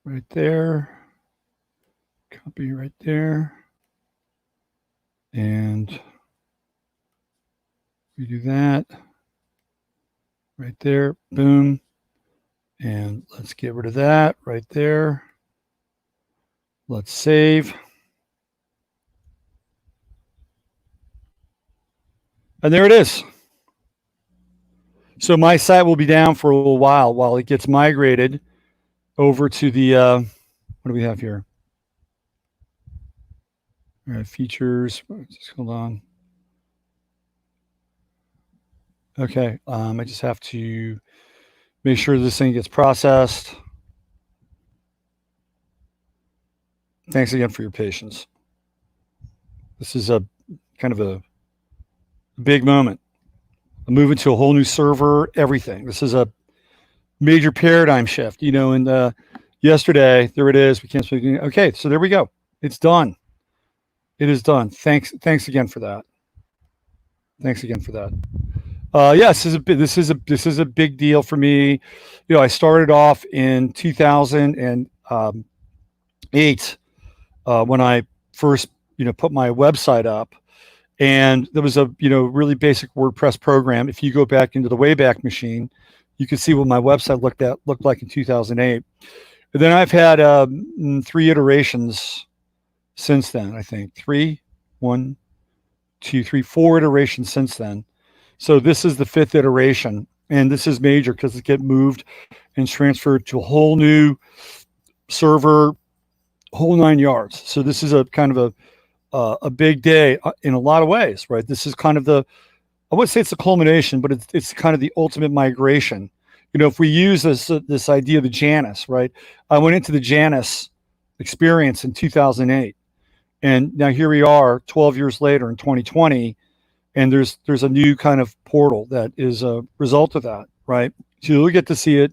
right there. Copy right there. And we do that right there. Boom. And let's get rid of that right there. Let's save. And there it is. So my site will be down for a little while it gets migrated over to the, what do we have here? All right, features, just hold on. Okay, I just have to make sure this thing gets processed. Thanks again for your patience. This is a kind of a big moment. I'm moving to a whole new server, everything. This is a major paradigm shift, you know, and yesterday, there it is. We can't speak. Okay, so there we go. It's done. It is done. Thanks again for that. Thanks again for that. Yes, this is a big deal for me. You know, I started off in 2008 when I first, you know, put my website up, and there was a, you know, really basic WordPress program. If you go back into the Wayback Machine, you can see what my website looked like in 2008. And then I've had 3 iterations since then. I think 4 iterations since then. So this is the 5th iteration, and this is major because it get moved and transferred to a whole new server, whole 9 yards. So this is a kind of a big day in a lot of ways, right? This is kind of I wouldn't say it's the culmination, but it's kind of the ultimate migration. You know, if we use this idea of the Janus, right? I went into the Janus experience in 2008, and now here we are 12 years later in 2020. And there's a new kind of portal that is a result of that, right? So you'll get to see it.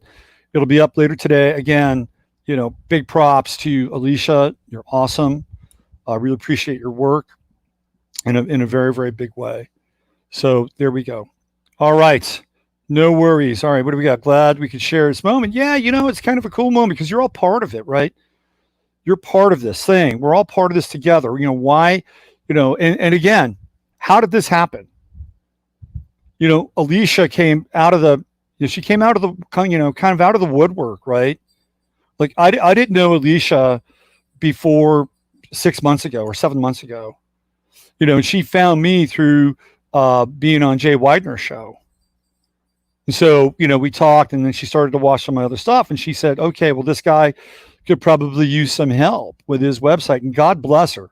It'll be up later today. Again, you know, big props to Alicia. You're awesome. I really appreciate your work in a very, very big way. So there we go. All right. No worries. All right. What do we got? Glad we could share this moment. Yeah, you know, it's kind of a cool moment because you're all part of it, right? You're part of this thing. We're all part of this together. You know, why? You know, and again, how did this happen? You know, Alicia came out of she came out of the, you know, kind of out of the woodwork, right? Like I didn't know Alicia before 6 months ago or 7 months ago. You know, and she found me through being on Jay Weidner's show. And so, you know, we talked, and then she started to watch some of my other stuff, and she said, okay, well, this guy could probably use some help with his website, and God bless her.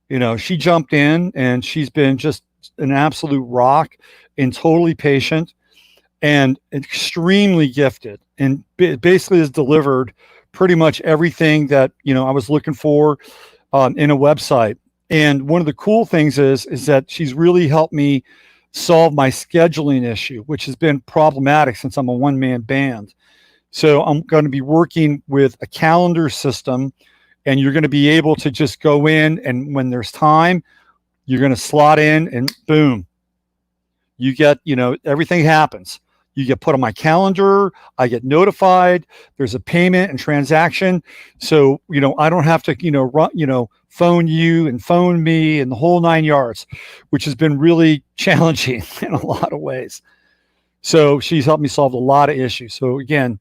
You know, she jumped in, and she's been just an absolute rock and totally patient and extremely gifted, and basically has delivered pretty much everything that, you know, I was looking for in a website. And one of the cool things is that she's really helped me solve my scheduling issue, which has been problematic since I'm a one-man band. So I'm going to be working with a calendar system, and you're going to be able to just go in, and when there's time, you're going to slot in, and boom, you get, you know, everything happens. You get put on my calendar. I get notified. There's a payment and transaction. So, you know, I don't have to, you know, phone you and phone me and the whole 9 yards, which has been really challenging in a lot of ways. So she's helped me solve a lot of issues. So again,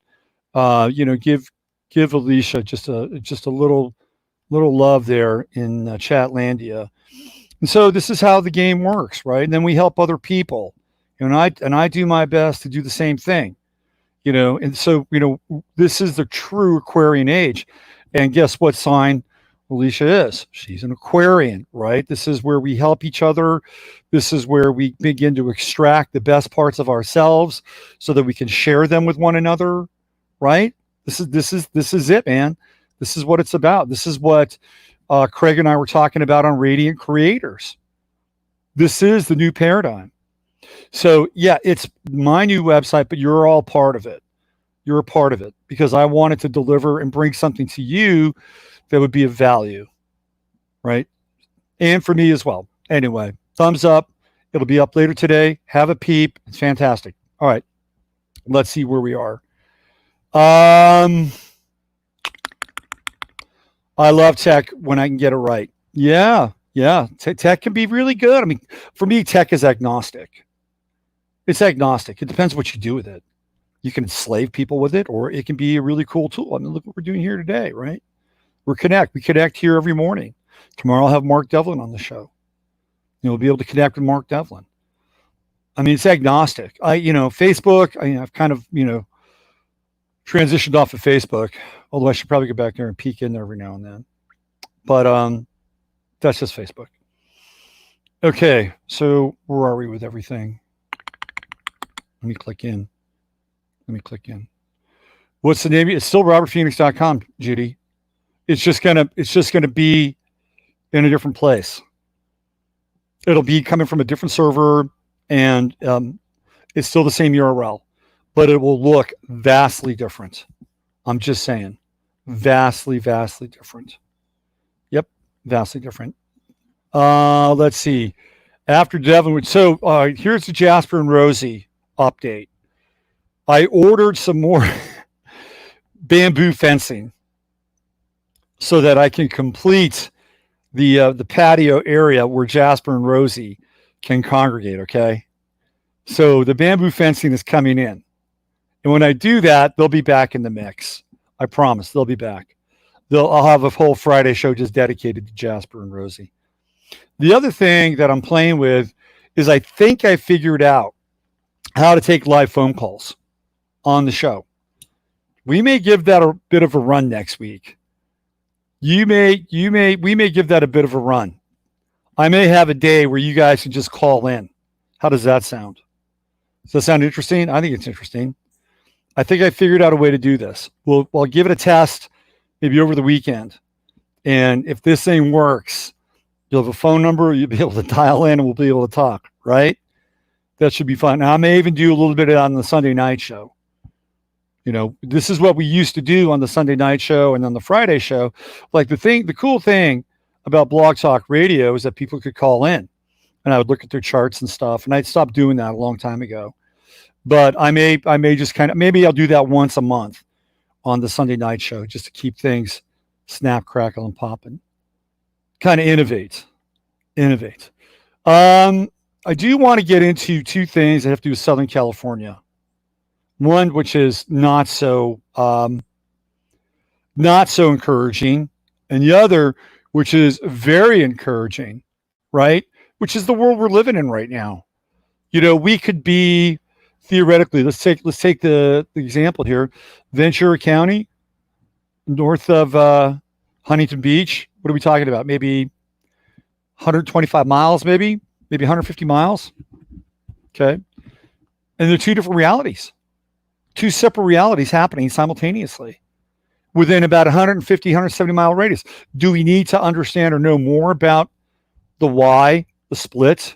you know, give Alicia just a little love there in Chatlandia. And so this is how the game works, right? And then we help other people, and I do my best to do the same thing, you know. And so, you know, this is the true Aquarian age. And guess what sign Alicia is. She's an Aquarian, right? This is where we help each other. This is where we begin to extract the best parts of ourselves so that we can share them with one another, right? This is it, man. This is what it's about. This is what Craig and I were talking about on Radiant Creators. This is the new paradigm. So yeah, it's my new website, but you're all part of it. You're a part of it because I wanted to deliver and bring something to you that would be of value, right? And for me as well. Anyway, thumbs up. It'll be up later today. Have a peep. It's fantastic. All right. Let's see where we are. I love tech when I can get it right. Yeah. Tech can be really good. I mean, for me, tech is agnostic. It's agnostic. It depends what you do with it. You can enslave people with it, or it can be a really cool tool. I mean, look what we're doing here today, right? We connect here every morning. Tomorrow I'll have Mark Devlin on the show. We'll be able to connect with Mark Devlin. I mean, it's agnostic. Facebook, I've kind of, transitioned off of Facebook, although I should probably get back there and peek in there every now and then. But that's just Facebook. Okay, so where are we with everything? Let me click in. What's the name? It's still robertphoenix.com, Judy. It's just gonna be in a different place. It'll be coming from a different server, and it's still the same URL, but it will look vastly different. I'm just saying, vastly different. Yep, vastly different. Let's see. After Devin, so here's the Jasper and Rosie update. I ordered some more bamboo fencing so that I can complete the patio area where Jasper and Rosie can congregate, okay? So the bamboo fencing is coming in. And when I do that, they'll be back in the mix. I promise they'll be back. I'll have a whole Friday show just dedicated to Jasper and Rosie. The other thing that I'm playing with is I think I figured out how to take live phone calls on the show. We may give that a bit of a run next week. We may give that a bit of a run. I may have a day where you guys can just call in. How does that sound? Does that sound interesting? I think it's interesting. I think I figured out a way to do this. I'll give it a test maybe over the weekend. And if this thing works, you'll have a phone number, you'll be able to dial in and we'll be able to talk, right? That should be fun. Now, I may even do a little bit on the Sunday night show. This is what we used to do on the Sunday night show and on the Friday show. Like the cool thing about Blog Talk Radio is that people could call in and I would look at their charts and stuff. And I'd stopped doing that a long time ago. But I may just maybe I'll do that once a month on the Sunday night show just to keep things snap, crackle, and popping. Kind of innovate. I do want to get into two things that have to do with Southern California. One, which is not so encouraging, and the other, which is very encouraging, right? Which is the world we're living in right now. We could be theoretically. Let's take the example here, Ventura County, north of Huntington Beach. What are we talking about? Maybe 125 miles, maybe 150 miles. Okay, and they're two different realities. Two separate realities happening simultaneously within about 150, 170 mile radius. Do we need to understand or know more about the why, the split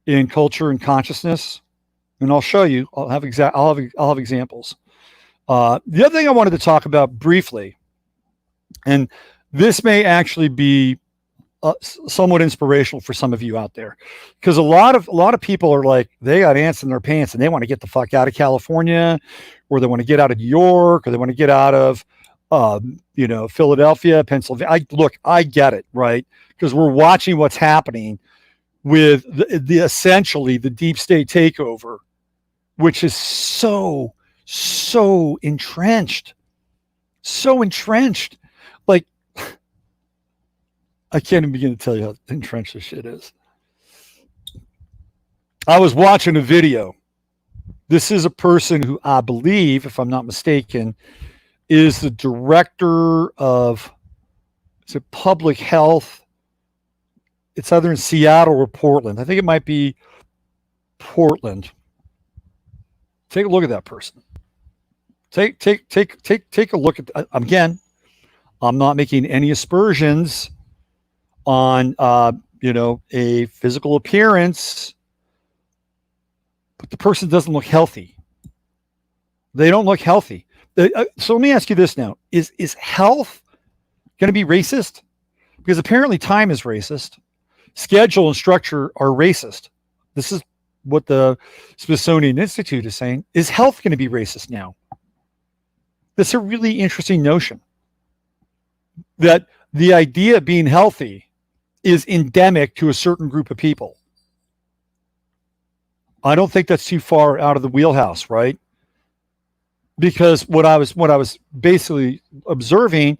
in culture and consciousness? And I'll show you. I'll have examples. The other thing I wanted to talk about briefly, and this may actually be somewhat inspirational for some of you out there, because a lot of people are like, they got ants in their pants and they want to get the fuck out of California, or they want to get out of New York, or they want to get out of Philadelphia, Pennsylvania. I get it, right? Because we're watching what's happening with the essentially the deep state takeover, which is so entrenched. Like, I can't even begin to tell you how entrenched this shit is. I was watching a video. This is a person who I believe, if I'm not mistaken, is the director of is it public health? It's either in Seattle or Portland. I think it might be Portland. Take a look at that person. Take a look at, again, I'm not making any aspersions on a physical appearance, but the person doesn't look healthy. They don't look healthy. So let me ask you this now. Is health going to be racist? Because apparently time is racist. Schedule and structure are racist. This is what the Smithsonian Institute is saying. Is health going to be racist now? That's a really interesting notion. That the idea of being healthy is endemic to a certain group of people. I don't think that's too far out of the wheelhouse, right? Because what I was basically observing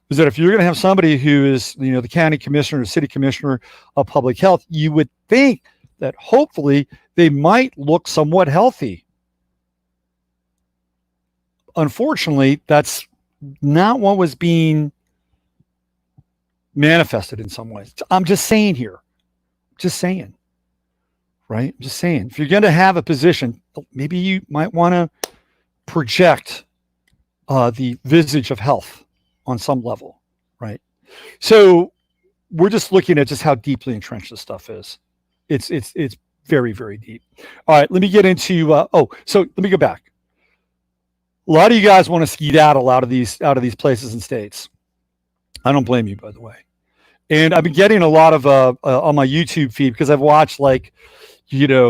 is that if you're going to have somebody who is, the county commissioner or city commissioner of public health, you would think that hopefully they might look somewhat healthy. Unfortunately, that's not what was being manifested in some ways. I'm just saying here. Just saying. Right? Just saying. If you're going to have a position, maybe you might want to project the visage of health on some level, right? So we're just looking at just how deeply entrenched this stuff is. It's very, very deep. All right, let me get into. So let me go back. A lot of you guys want to skedaddle out of these places and states. I don't blame you, by the way. And I've been getting a lot of on my YouTube feed because I've watched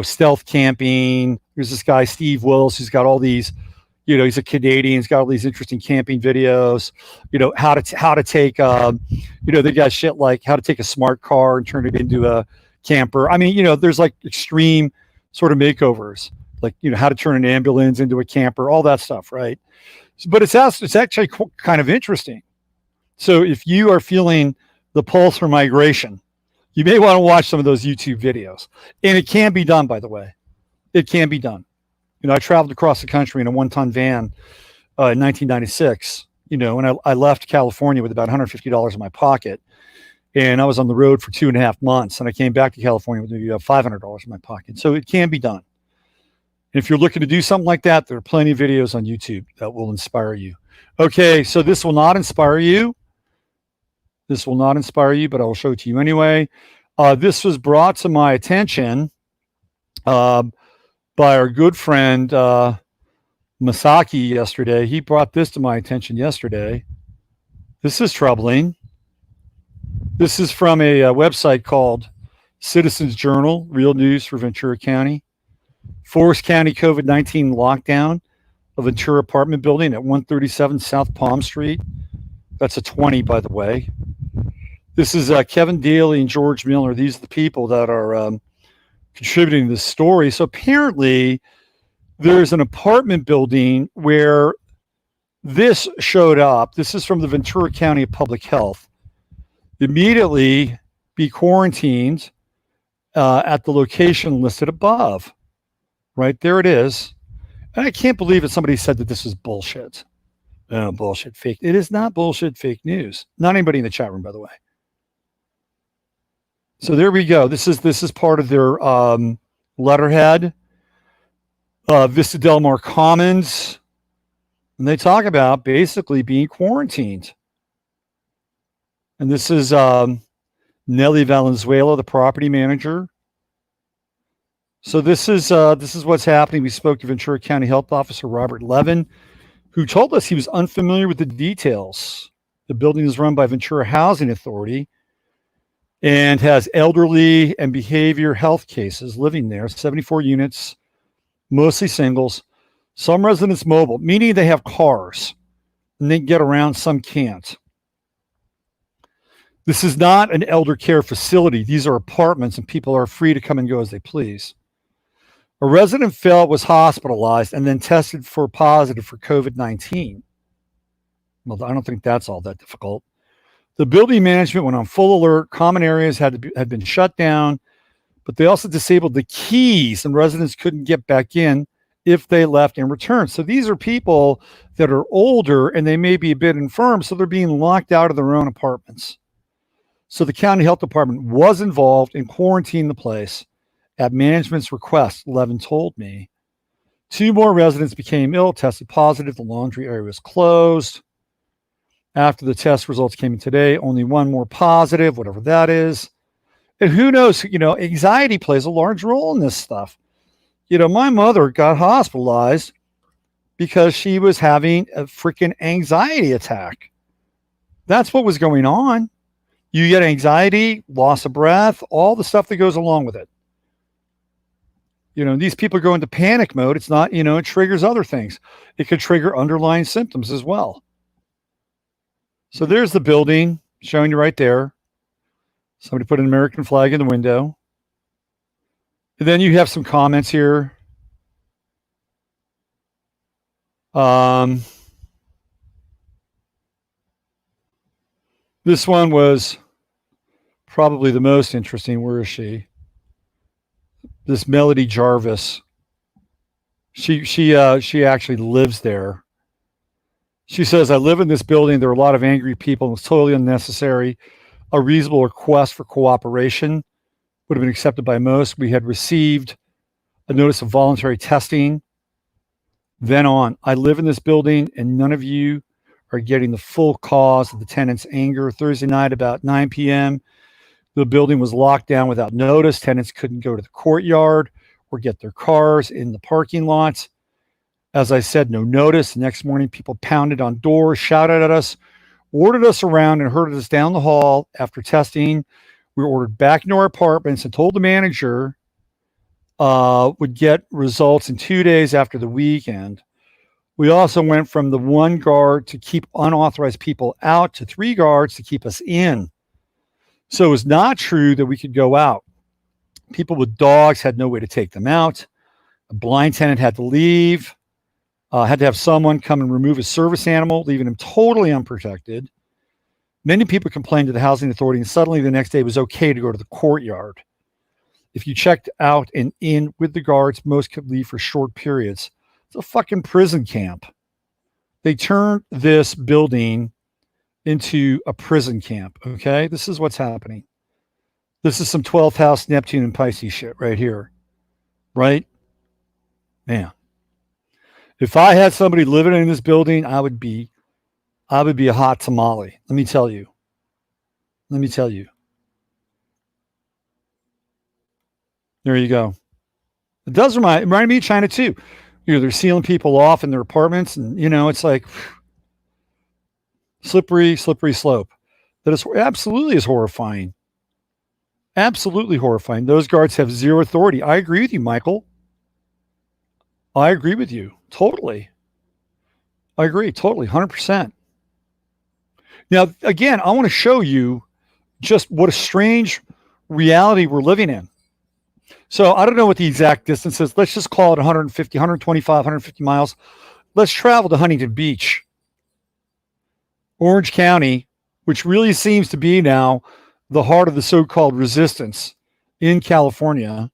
stealth camping. There's this guy Steve Wills who's got all these. He's a Canadian. He's got all these interesting camping videos. How to take. They got shit like how to take a smart car and turn it into a camper. I mean, there's like extreme sort of makeovers, like how to turn an ambulance into a camper, all that stuff, right? But it's actually kind of interesting. So if you are feeling the pulse for migration, you may want to watch some of those YouTube videos, and it can be done. By the way, it can be done. I traveled across the country in a 1-ton van in 1996, and I left California with about $150 in my pocket. And I was on the road for 2.5 months. And I came back to California with maybe $500 in my pocket. So it can be done. And if you're looking to do something like that, there are plenty of videos on YouTube that will inspire you. Okay, so this will not inspire you. This will not inspire you, but I will show it to you anyway. This was brought to my attention by our good friend Masaki yesterday. He brought this to my attention yesterday. This is troubling. This is from a website called Citizens Journal, Real News for Ventura County. Forest County COVID-19 lockdown of Ventura apartment building at 137 South Palm Street. That's a 20, by the way. This is Kevin Daly and George Miller. These are the people that are contributing to this story. So apparently there's an apartment building where this showed up. This is from the Ventura County Public Health. Immediately be quarantined at the location listed above. Right there it is. And I can't believe that somebody said that this was bullshit. Bullshit, fake. It is not bullshit, fake news. Not anybody in the chat room, by the way. So there we go. This is part of their letterhead. Vista Del Mar Commons. And they talk about basically being quarantined. And this is Nelly Valenzuela, the property manager. So this is what's happening. We spoke to Ventura County Health Officer Robert Levin, who told us he was unfamiliar with the details. The building is run by Ventura Housing Authority and has elderly and behavior health cases living there, 74 units, mostly singles, some residents mobile, meaning they have cars and they can get around, some can't. This is not an elder care facility. These are apartments and people are free to come and go as they please. A resident was hospitalized and then tested positive for COVID-19. Well, I don't think that's all that difficult. The building management went on full alert. Common areas had been shut down, but they also disabled the keys and residents couldn't get back in if they left and returned. So these are people that are older and they may be a bit infirm, so they're being locked out of their own apartments. So the county health department was involved in quarantining the place at management's request, Levin told me. 2 more residents became ill, tested positive. The laundry area was closed. After the test results came in today, only 1 more positive, whatever that is. And who knows, anxiety plays a large role in this stuff. My mother got hospitalized because she was having a freaking anxiety attack. That's what was going on. You get anxiety, loss of breath, all the stuff that goes along with it. These people go into panic mode. It's not, it triggers other things. It could trigger underlying symptoms as well. So there's the building showing you right there. Somebody put an American flag in the window. And then you have some comments here. This one was probably the most interesting. Where is she? This Melody Jarvis. She actually lives there. She says, I live in this building. There are a lot of angry people. It's totally unnecessary. A reasonable request for cooperation would have been accepted by most. We had received a notice of voluntary testing. Then on, I live in this building and none of you are getting the full cause of the tenants' anger. Thursday night about 9 p.m., the building was locked down without notice. Tenants couldn't go to the courtyard or get their cars in the parking lots. As I said, no notice. The next morning, people pounded on doors, shouted at us, ordered us around, and herded us down the hall. After testing, we were ordered back into our apartments and told the manager would get results in 2 days after the weekend. We also went from the 1 guard to keep unauthorized people out to 3 guards to keep us in. So it was not true that we could go out. People with dogs had no way to take them out. A blind tenant had to leave. Had to have someone come and remove a service animal, leaving him totally unprotected. Many people complained to the housing authority, and suddenly the next day it was okay to go to the courtyard. If you checked out and in with the guards, most could leave for short periods. It's a fucking prison camp. They turned this building into a prison camp, okay? This is what's happening. This is some 12th house Neptune and Pisces shit right here, right? Man. If I had somebody living in this building, I would be a hot tamale. Let me tell you. There you go. It does remind me of China too. They're sealing people off in their apartments, and it's like slippery slope. That is absolutely is horrifying. Absolutely horrifying. Those guards have zero authority. I agree with you, Michael. I agree with you. Totally. I agree. Totally. 100%. Now, again, I want to show you just what a strange reality we're living in. So I don't know what the exact distance is. Let's just call it 150, 125, 150 miles. Let's travel to Huntington Beach, Orange County, which really seems to be now the heart of the so-called resistance in California.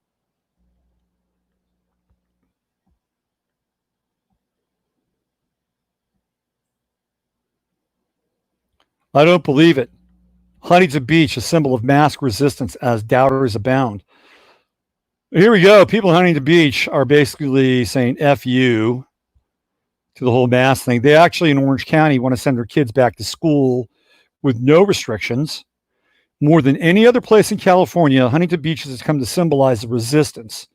I don't believe it. Huntington Beach, a symbol of mask resistance as doubters abound. Here we go. People in Huntington Beach are basically saying F you to the whole mask thing. They actually, in Orange County, want to send their kids back to school with no restrictions. More than any other place in California, Huntington Beach has come to symbolize the resistance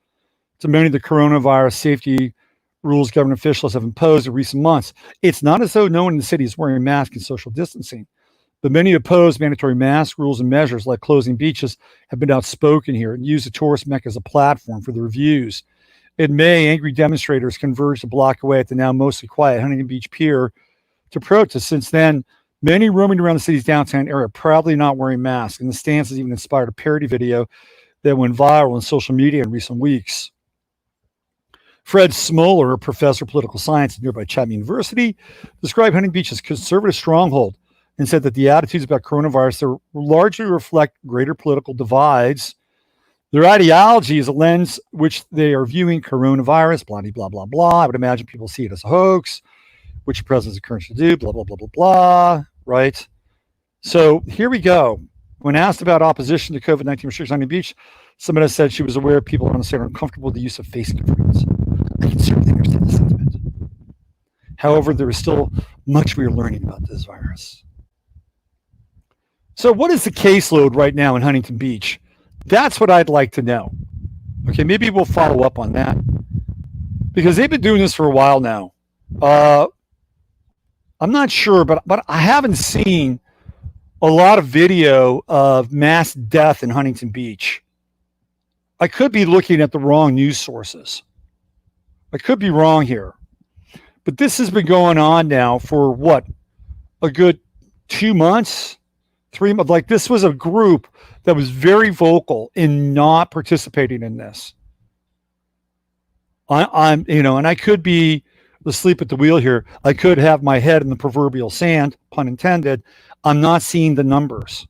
to many of the coronavirus safety rules government officials have imposed in recent months. It's not as though no one in the city is wearing masks and social distancing, but many opposed mandatory mask rules and measures like closing beaches have been outspoken here and use the tourist mecca as a platform for their views. In May, angry demonstrators converged a block away at the now mostly quiet Huntington Beach Pier to protest. Since then, many roaming around the city's downtown area proudly not wearing masks, and the stance has even inspired a parody video that went viral on social media in recent weeks. Fred Smoller, a professor of political science at nearby Chapman University, described Huntington Beach as a conservative stronghold and said that the attitudes about coronavirus largely reflect greater political divides. Their ideology is a lens which they are viewing coronavirus, blah, blah, blah, blah. I would imagine people see it as a hoax, which the president's encouraged to do, blah, blah, blah, blah, blah, right? So here we go. When asked about opposition to COVID-19 restrictions on Huntington Beach, somebody said she was aware people around the state are uncomfortable with the use of face coverings. I can certainly understand the sentiment. However, there is still much we are learning about this virus. So what is the caseload right now in Huntington Beach? That's what I'd like to know. Okay, maybe we'll follow up on that. Because they've been doing this for a while now. I'm not sure, but I haven't seen a lot of video of mass death in Huntington Beach. I could be looking at the wrong news sources. I could be wrong here. But this has been going on now for what? A good 2 months, 3 months. Like, this was a group that was very vocal in not participating in this. I'm, and I could be asleep at the wheel here. I could have my head in the proverbial sand, pun intended. I'm not seeing the numbers.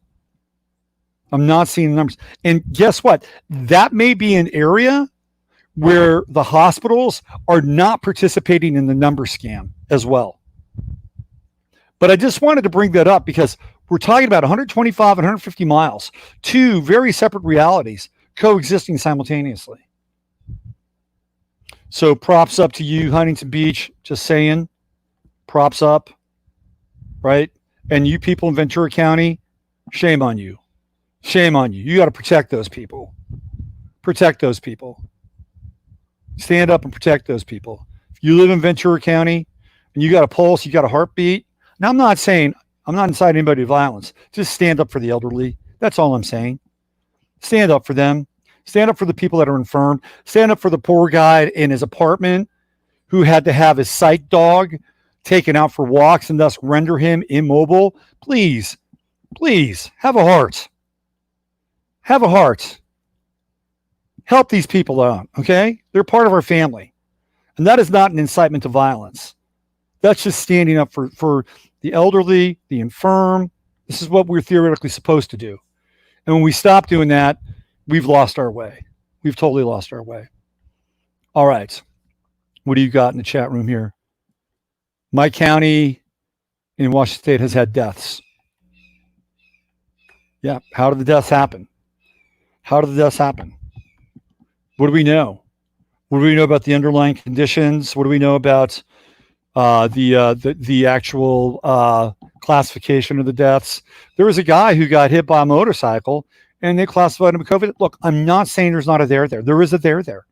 I'm not seeing the numbers. And guess what? That may be an area where the hospitals are not participating in the number scam as well. But I just wanted to bring that up because we're talking about 125 and 150 miles, two very separate realities coexisting simultaneously. So props up to you, Huntington Beach, just saying, props up, right? And you people in Ventura County, shame on you. Shame on you. You got to protect those people. Protect those people. Stand up and protect those people. If you live in Ventura County and you got a pulse, you got a heartbeat. Now, I'm not inciting anybody to violence. Just stand up for the elderly. That's all I'm saying. Stand up for them. Stand up for the people that are infirm. Stand up for the poor guy in his apartment who had to have his sight dog taken out for walks and thus render him immobile. Please, please, have a heart. Have a heart. Help these people out, okay? They're part of our family. And that is not an incitement to violence. That's just standing up for the elderly, the infirm. This is what we're theoretically supposed to do. And when we stop doing that, we've lost our way. We've totally lost our way. All right. What do you got in the chat room here? My county in Washington State has had deaths. Yeah. How did the deaths happen? How did the deaths happen? What do we know? What do we know about the underlying conditions? What do we know about the actual classification of the deaths? There was a guy who got hit by a motorcycle and they classified him with COVID. Look, I'm not saying there's not a there there. There is a there there.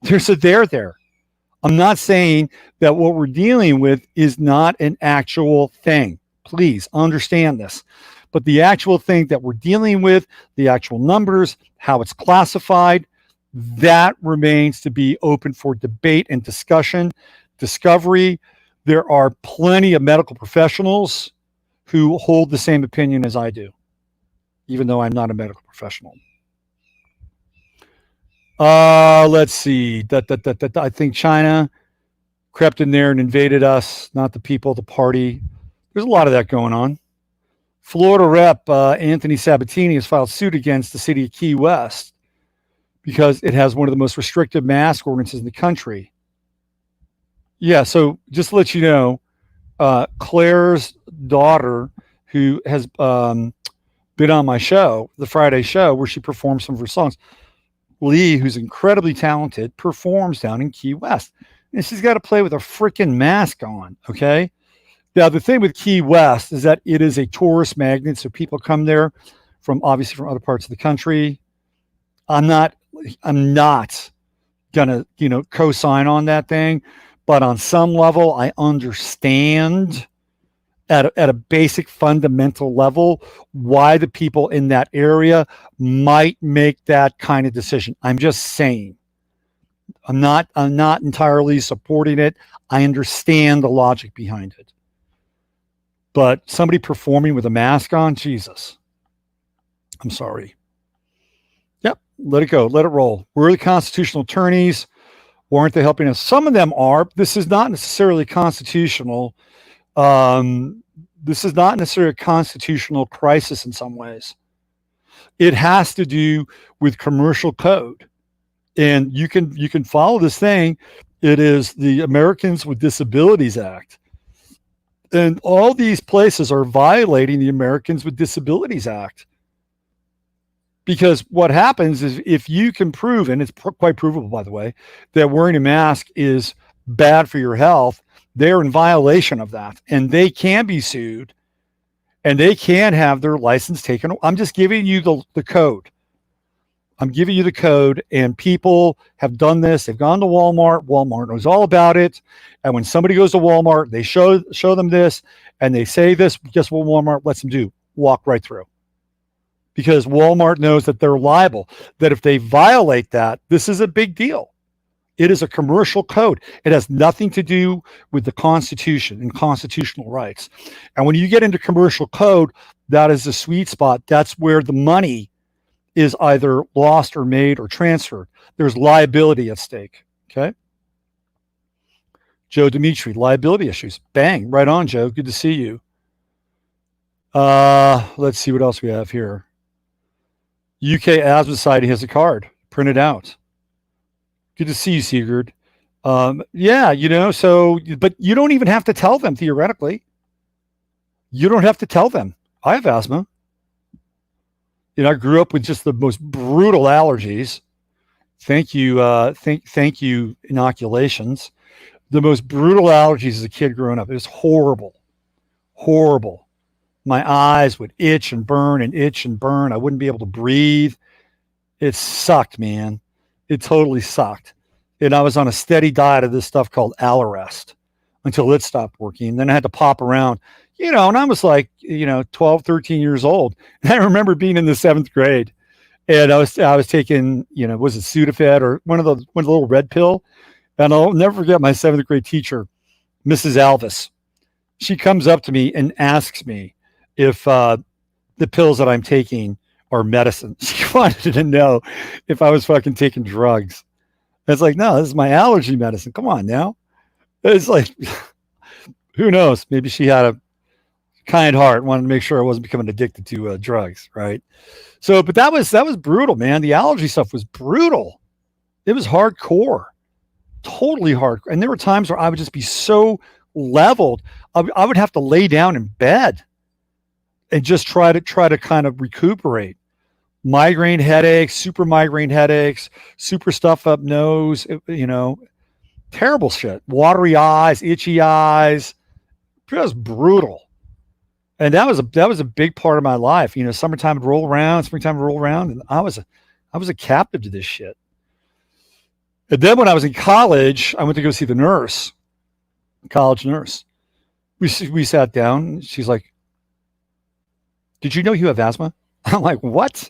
There's a there there. I'm not saying that what we're dealing with is not an actual thing. Please understand this. But the actual thing that we're dealing with, the actual numbers, how it's classified, that remains to be open for debate and discussion, discovery. There are plenty of medical professionals who hold the same opinion as I do, even though I'm not a medical professional. Let's see. I think China crept in there and invaded us, not the people, the party. There's a lot of that going on. Florida Rep Anthony Sabatini has filed suit against the city of Key West because it has one of the most restrictive mask ordinances in the country. Yeah, so just to let you know, Claire's daughter, who has been on my show, the Friday show, where she performs some of her songs, Lee, who's incredibly talented, performs down in Key West. And she's got to play with a freaking mask on, okay? Now, the thing with Key West is that it is a tourist magnet, so people come there from, obviously, from other parts of the country. I'm not gonna, co-sign on that thing, but on some level, I understand at a basic fundamental level why the people in that area might make that kind of decision. I'm just saying. I'm not entirely supporting it. I understand the logic behind it. But somebody performing with a mask on, Jesus. I'm sorry. Yep, let it go. Let it roll. We're the constitutional attorneys. Aren't they helping us? Some of them are. This is not necessarily constitutional. This is not necessarily a constitutional crisis in some ways. It has to do with commercial code. And you can follow this thing. It is the Americans with Disabilities Act. And all these places are violating the Americans with Disabilities Act. Because what happens is if you can prove, and it's quite provable, by the way, that wearing a mask is bad for your health, they're in violation of that. And they can be sued and they can have their license taken. I'm just giving you the code. I'm giving you the code, and people have done this. They've gone to Walmart. Walmart knows all about it. And when somebody goes to Walmart, they show them this and they say this. Guess what Walmart lets them do? Walk right through. Because Walmart knows that they're liable, that if they violate that, this is a big deal. It is a commercial code. It has nothing to do with the Constitution and constitutional rights. And when you get into commercial code, that is the sweet spot. That's where the money is either lost or made or transferred. There's liability at stake. Okay. Joe Dimitri, liability issues. Bang. Right on, Joe. Good to see you. Let's see what else we have here. UK Asthma Society has a card printed out. Good to see you, Sigurd. Yeah, so, but you don't even have to tell them theoretically. You don't have to tell them. I have asthma. I grew up with just the most brutal allergies. Thank you. Thank you, inoculations. The most brutal allergies as a kid growing up. It was horrible. Horrible. My eyes would itch and burn and itch and burn. I wouldn't be able to breathe. It sucked, man. It totally sucked. And I was on a steady diet of this stuff called Allerest until it stopped working. Then I had to pop around, and I was like, 12, 13 years old. And I remember being in the 7th grade and I was taking, was it Sudafed or one of the little red pill. And I'll never forget my 7th grade teacher, Mrs. Alvis. She comes up to me and asks me if the pills that I'm taking are medicine. She wanted to know if I was fucking taking drugs. It's like, no, this is my allergy medicine. Come on now. It's like, who knows? Maybe she had a kind heart, wanted to make sure I wasn't becoming addicted to drugs, right? So, but that was brutal, man. The allergy stuff was brutal. It was hardcore, totally hardcore. And there were times where I would just be so leveled, I would have to lay down in bed and just try to kind of recuperate. Migraine headaches, super stuff up nose, terrible shit. Watery eyes, itchy eyes. It was brutal. And that was a big part of my life. Springtime would roll around, and I was a captive to this shit. And then when I was in college, I went to go see the nurse, college nurse. We sat down, and she's like, "Did you know you have asthma?" I'm like, "What?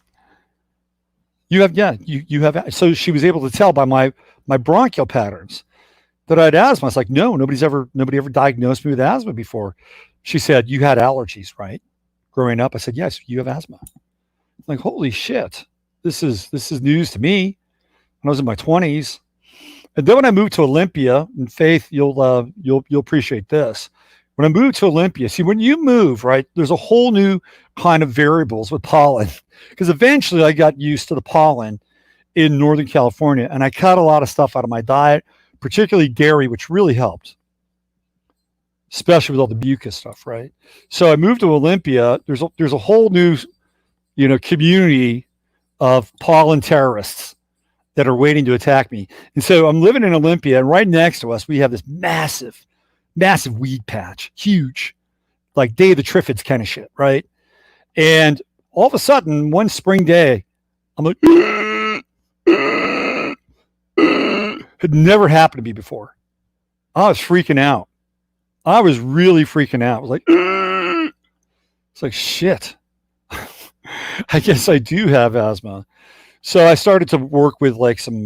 You have?" "Yeah, you have." So she was able to tell by my bronchial patterns that I had asthma. I was like, "No, nobody ever diagnosed me with asthma before." She said, "You had allergies, right? Growing up?" I said, "Yes, you have asthma." I'm like, holy shit. This is news to me when I was in my 20s. And then when I moved to Olympia, and Faith, you'll appreciate this. When I moved to Olympia, see, when you move, right, there's a whole new kind of variables with pollen. Because eventually I got used to the pollen in Northern California, and I cut a lot of stuff out of my diet, particularly dairy, which really helped, especially with all the mucus stuff, right? So I moved to Olympia. There's a whole new, community of pollen terrorists that are waiting to attack me. And so I'm living in Olympia, and right next to us, we have this massive weed patch, huge, like Day of the Triffids kind of shit, right? And all of a sudden, one spring day, I'm like, had never happened to me before. I was freaking out. I was really freaking out. I was like, it's like, shit. I guess I do have asthma. So I started to work with like some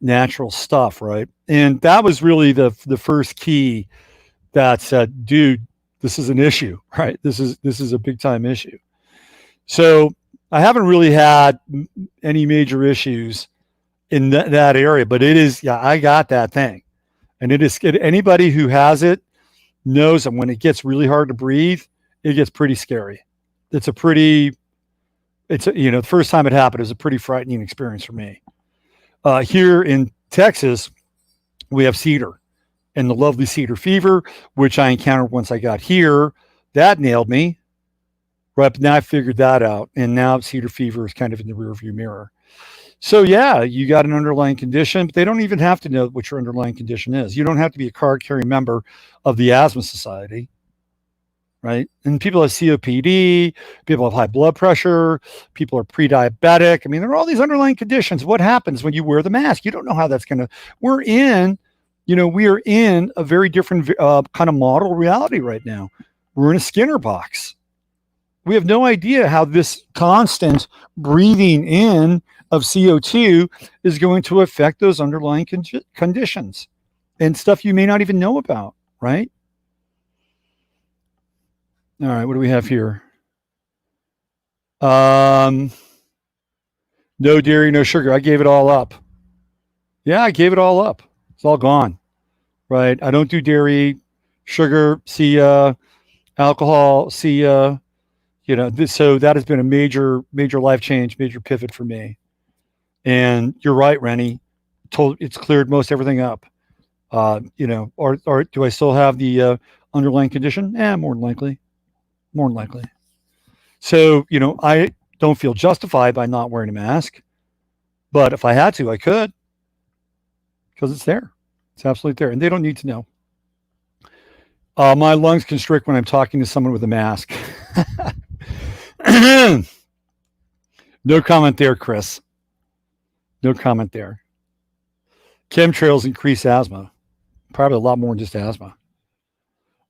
natural stuff, right? And that was really the first key that said, dude, this is an issue, right? This is a big time issue. So I haven't really had any major issues in that area, but it is, yeah, I got that thing. And anybody who has it knows that when it gets really hard to breathe, it gets pretty scary. The first time it happened, it was a pretty frightening experience for me. Here in Texas, we have cedar and the lovely cedar fever, which I encountered once I got here. That nailed me. Right. But now I figured that out. And now cedar fever is kind of in the rearview mirror. So yeah, you got an underlying condition, but they don't even have to know what your underlying condition is. You don't have to be a card-carrying member of the Asthma Society, right? And people have COPD, people have high blood pressure, people are pre-diabetic. I mean, there are all these underlying conditions. What happens when you wear the mask? You don't know how that's going to. We are in a very different kind of model reality right now. We're in a Skinner box. We have no idea how this constant breathing in of CO2 is going to affect those underlying conditions and stuff you may not even know about, right? All right, what do we have here? No dairy, no sugar. I gave it all up. Yeah, I gave it all up. It's all gone, right? I don't do dairy, sugar, see ya, alcohol, see ya. So that has been a major life change, major pivot for me. And you're right, Rennie. It's cleared most everything up. Or do I still have the underlying condition? More than likely. So, I don't feel justified by not wearing a mask, but if I had to, I could, because it's there. It's absolutely there, and they don't need to know. My lungs constrict when I'm talking to someone with a mask. No comment there, Chris. No comment there. Chemtrails increase asthma. Probably a lot more than just asthma.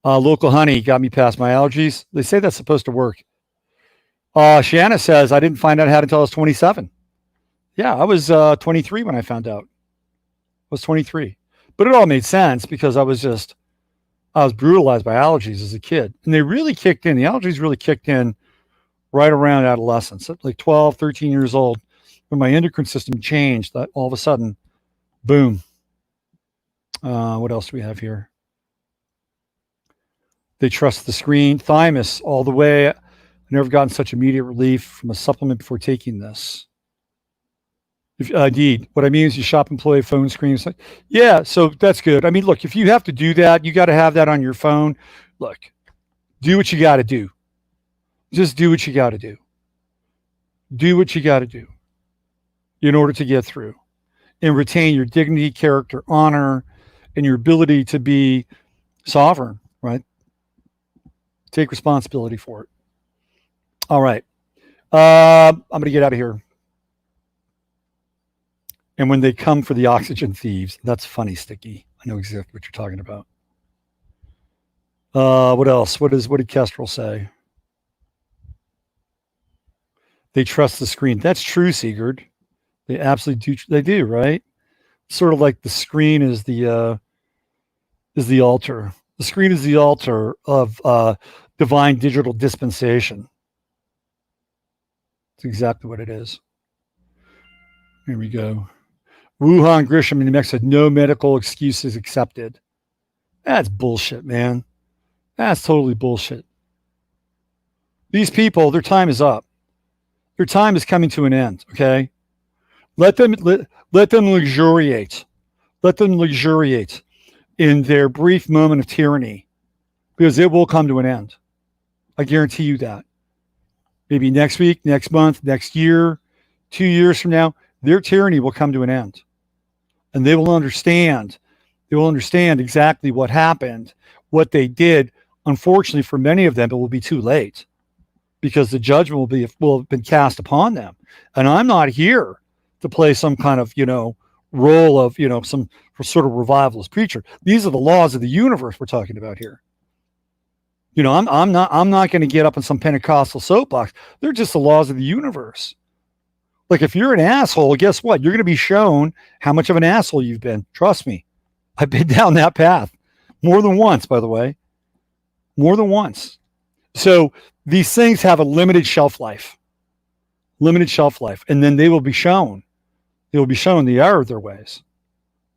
Local honey got me past my allergies. They say that's supposed to work. Shanna says, I didn't find out how until I was 27. Yeah, I was 23 when I found out. I was 23. But it all made sense because I was brutalized by allergies as a kid. And they really kicked in. The allergies really kicked in right around adolescence, like 12, 13 years old, when my endocrine system changed. That all of a sudden, boom. What else do we have here? They trust the screen. Thymus all the way. I've never gotten such immediate relief from a supplement before taking this. Indeed. What I mean is you shop employee phone screens. Yeah, so that's good. I mean, look, if you have to do that, you got to have that on your phone. Look, do what you got to do. Just do what you got to do. Do what you got to do in order to get through and retain your dignity, character, honor, and your ability to be sovereign, right? Take responsibility for it. All right. I'm going to get out of here. And when they come for the oxygen thieves, that's funny, Sticky. I know exactly what you're talking about. What else? What did Kestrel say? They trust the screen. That's true, Sigurd. They absolutely do. They do, right? Sort of like the screen is the altar. The screen is the altar of divine digital dispensation. That's exactly what it is. Here we go. Wuhan Grisham in New Mexico, no medical excuses accepted. That's bullshit, man. That's totally bullshit. These people, their time is up. Their time is coming to an end, okay? Let them luxuriate. Let them luxuriate in their brief moment of tyranny, because it will come to an end. I guarantee you that. Maybe next week, next month, next year, 2 years from now, their tyranny will come to an end. And they will understand. They will understand exactly what happened, what they did. Unfortunately, for many of them, it will be too late, because the judgment will have been cast upon them. And I'm not here to play some kind of, role of, some sort of revivalist preacher. These are the laws of the universe we're talking about here. I'm not going to get up on some Pentecostal soapbox. They're just the laws of the universe. Like, if you're an asshole, guess what? You're going to be shown how much of an asshole you've been. Trust me. I've been down that path more than once, by the way. More than once. So these things have a limited shelf life. And then they will be shown. They will be shown the error of their ways.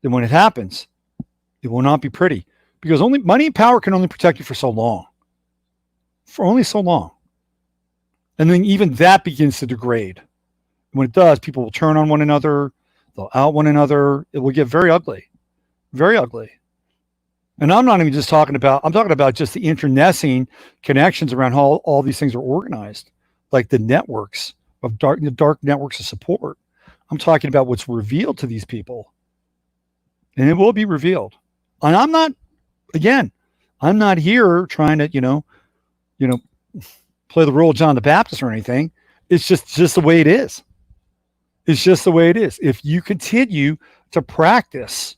And when it happens, it will not be pretty, because only money and power can only protect you for so long. For only so long. And then even that begins to degrade. When it does, people will turn on one another. They'll out one another. It will get very ugly. Very ugly. And I'm not even just talking about, I'm talking about just the internecine connections around how all these things are organized, like the networks of the dark networks of support. I'm talking about what's revealed to these people. And it will be revealed. And I'm not, again, I'm not here trying to, play the role of John the Baptist or anything. It's just the way it is. It's just the way it is. If you continue to practice,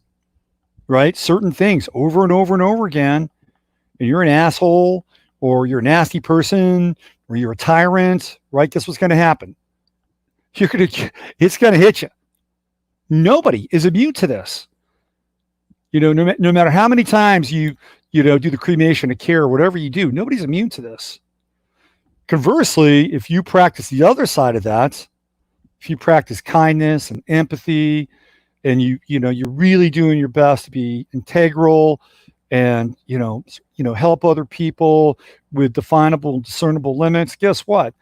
right, certain things over and over and over again, and you're an asshole or you're a nasty person or you're a tyrant, right? Guess what's going to happen? It's going to hit you. Nobody is immune to this. No matter how many times you do the cremation of care or whatever you do, nobody's immune to this. Conversely, if you practice the other side of that, if you practice kindness and empathy, and you're really doing your best to be integral and help other people with definable and discernible limits, guess what?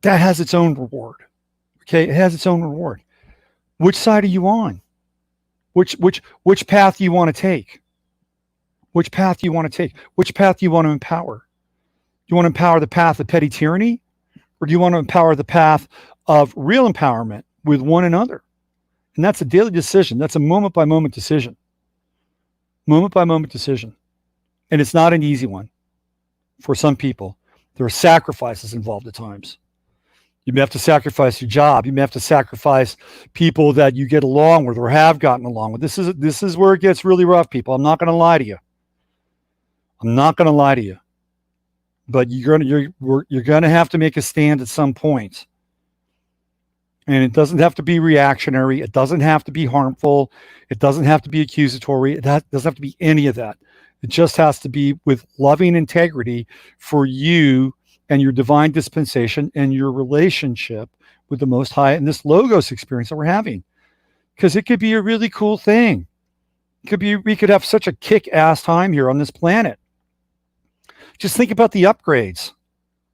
That has its own reward. Okay, it has its own reward. Which side are you on? Which path do you want to take? Which path do you want to take? Which path do you want to empower? Do you want to empower the path of petty tyranny? Or do you want to empower the path of real empowerment with one another? And that's a daily decision. That's a moment by moment decision. Moment by moment decision. And it's not an easy one for some people. There are sacrifices involved at times. You may have to sacrifice your job. You may have to sacrifice people that you get along with or have gotten along with. This is where it gets really rough, people. I'm not going to lie to you. I'm not going to lie to you. But you're going to have to make a stand at some point. And it doesn't have to be reactionary. It doesn't have to be harmful. It doesn't have to be accusatory. It doesn't have to be any of that. It just has to be with loving integrity for you and your divine dispensation and your relationship with the Most High and this Logos experience that we're having. Because it could be a really cool thing. We could have such a kick-ass time here on this planet. Just think about the upgrades.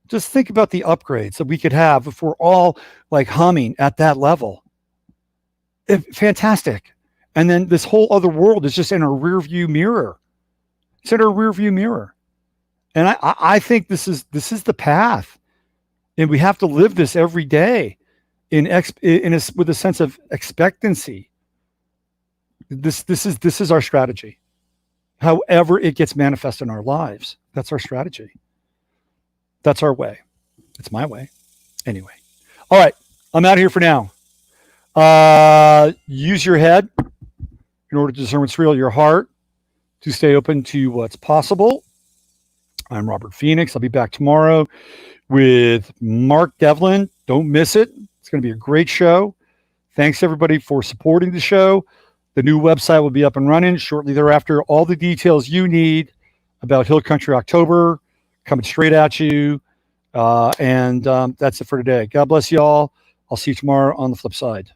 Just think about the upgrades that we could have if we're all like humming at that level. Fantastic. And then this whole other world is just in our rear view mirror. It's in our rear view mirror. And I think this is the path. And we have to live this every day with a sense of expectancy. This is our strategy. However it gets manifest in our lives, that's our strategy. That's our way. It's my way. Anyway. All right. I'm out of here for now. Use your head in order to discern what's real, your heart, to stay open to what's possible. I'm Robert Phoenix. I'll be back tomorrow with Mark Devlin. Don't miss it. It's going to be a great show. Thanks, everybody, for supporting the show. The new website will be up and running shortly thereafter. All the details you need about Hill Country October coming straight at you. And that's it for today. God bless you all. I'll see you tomorrow on the flip side.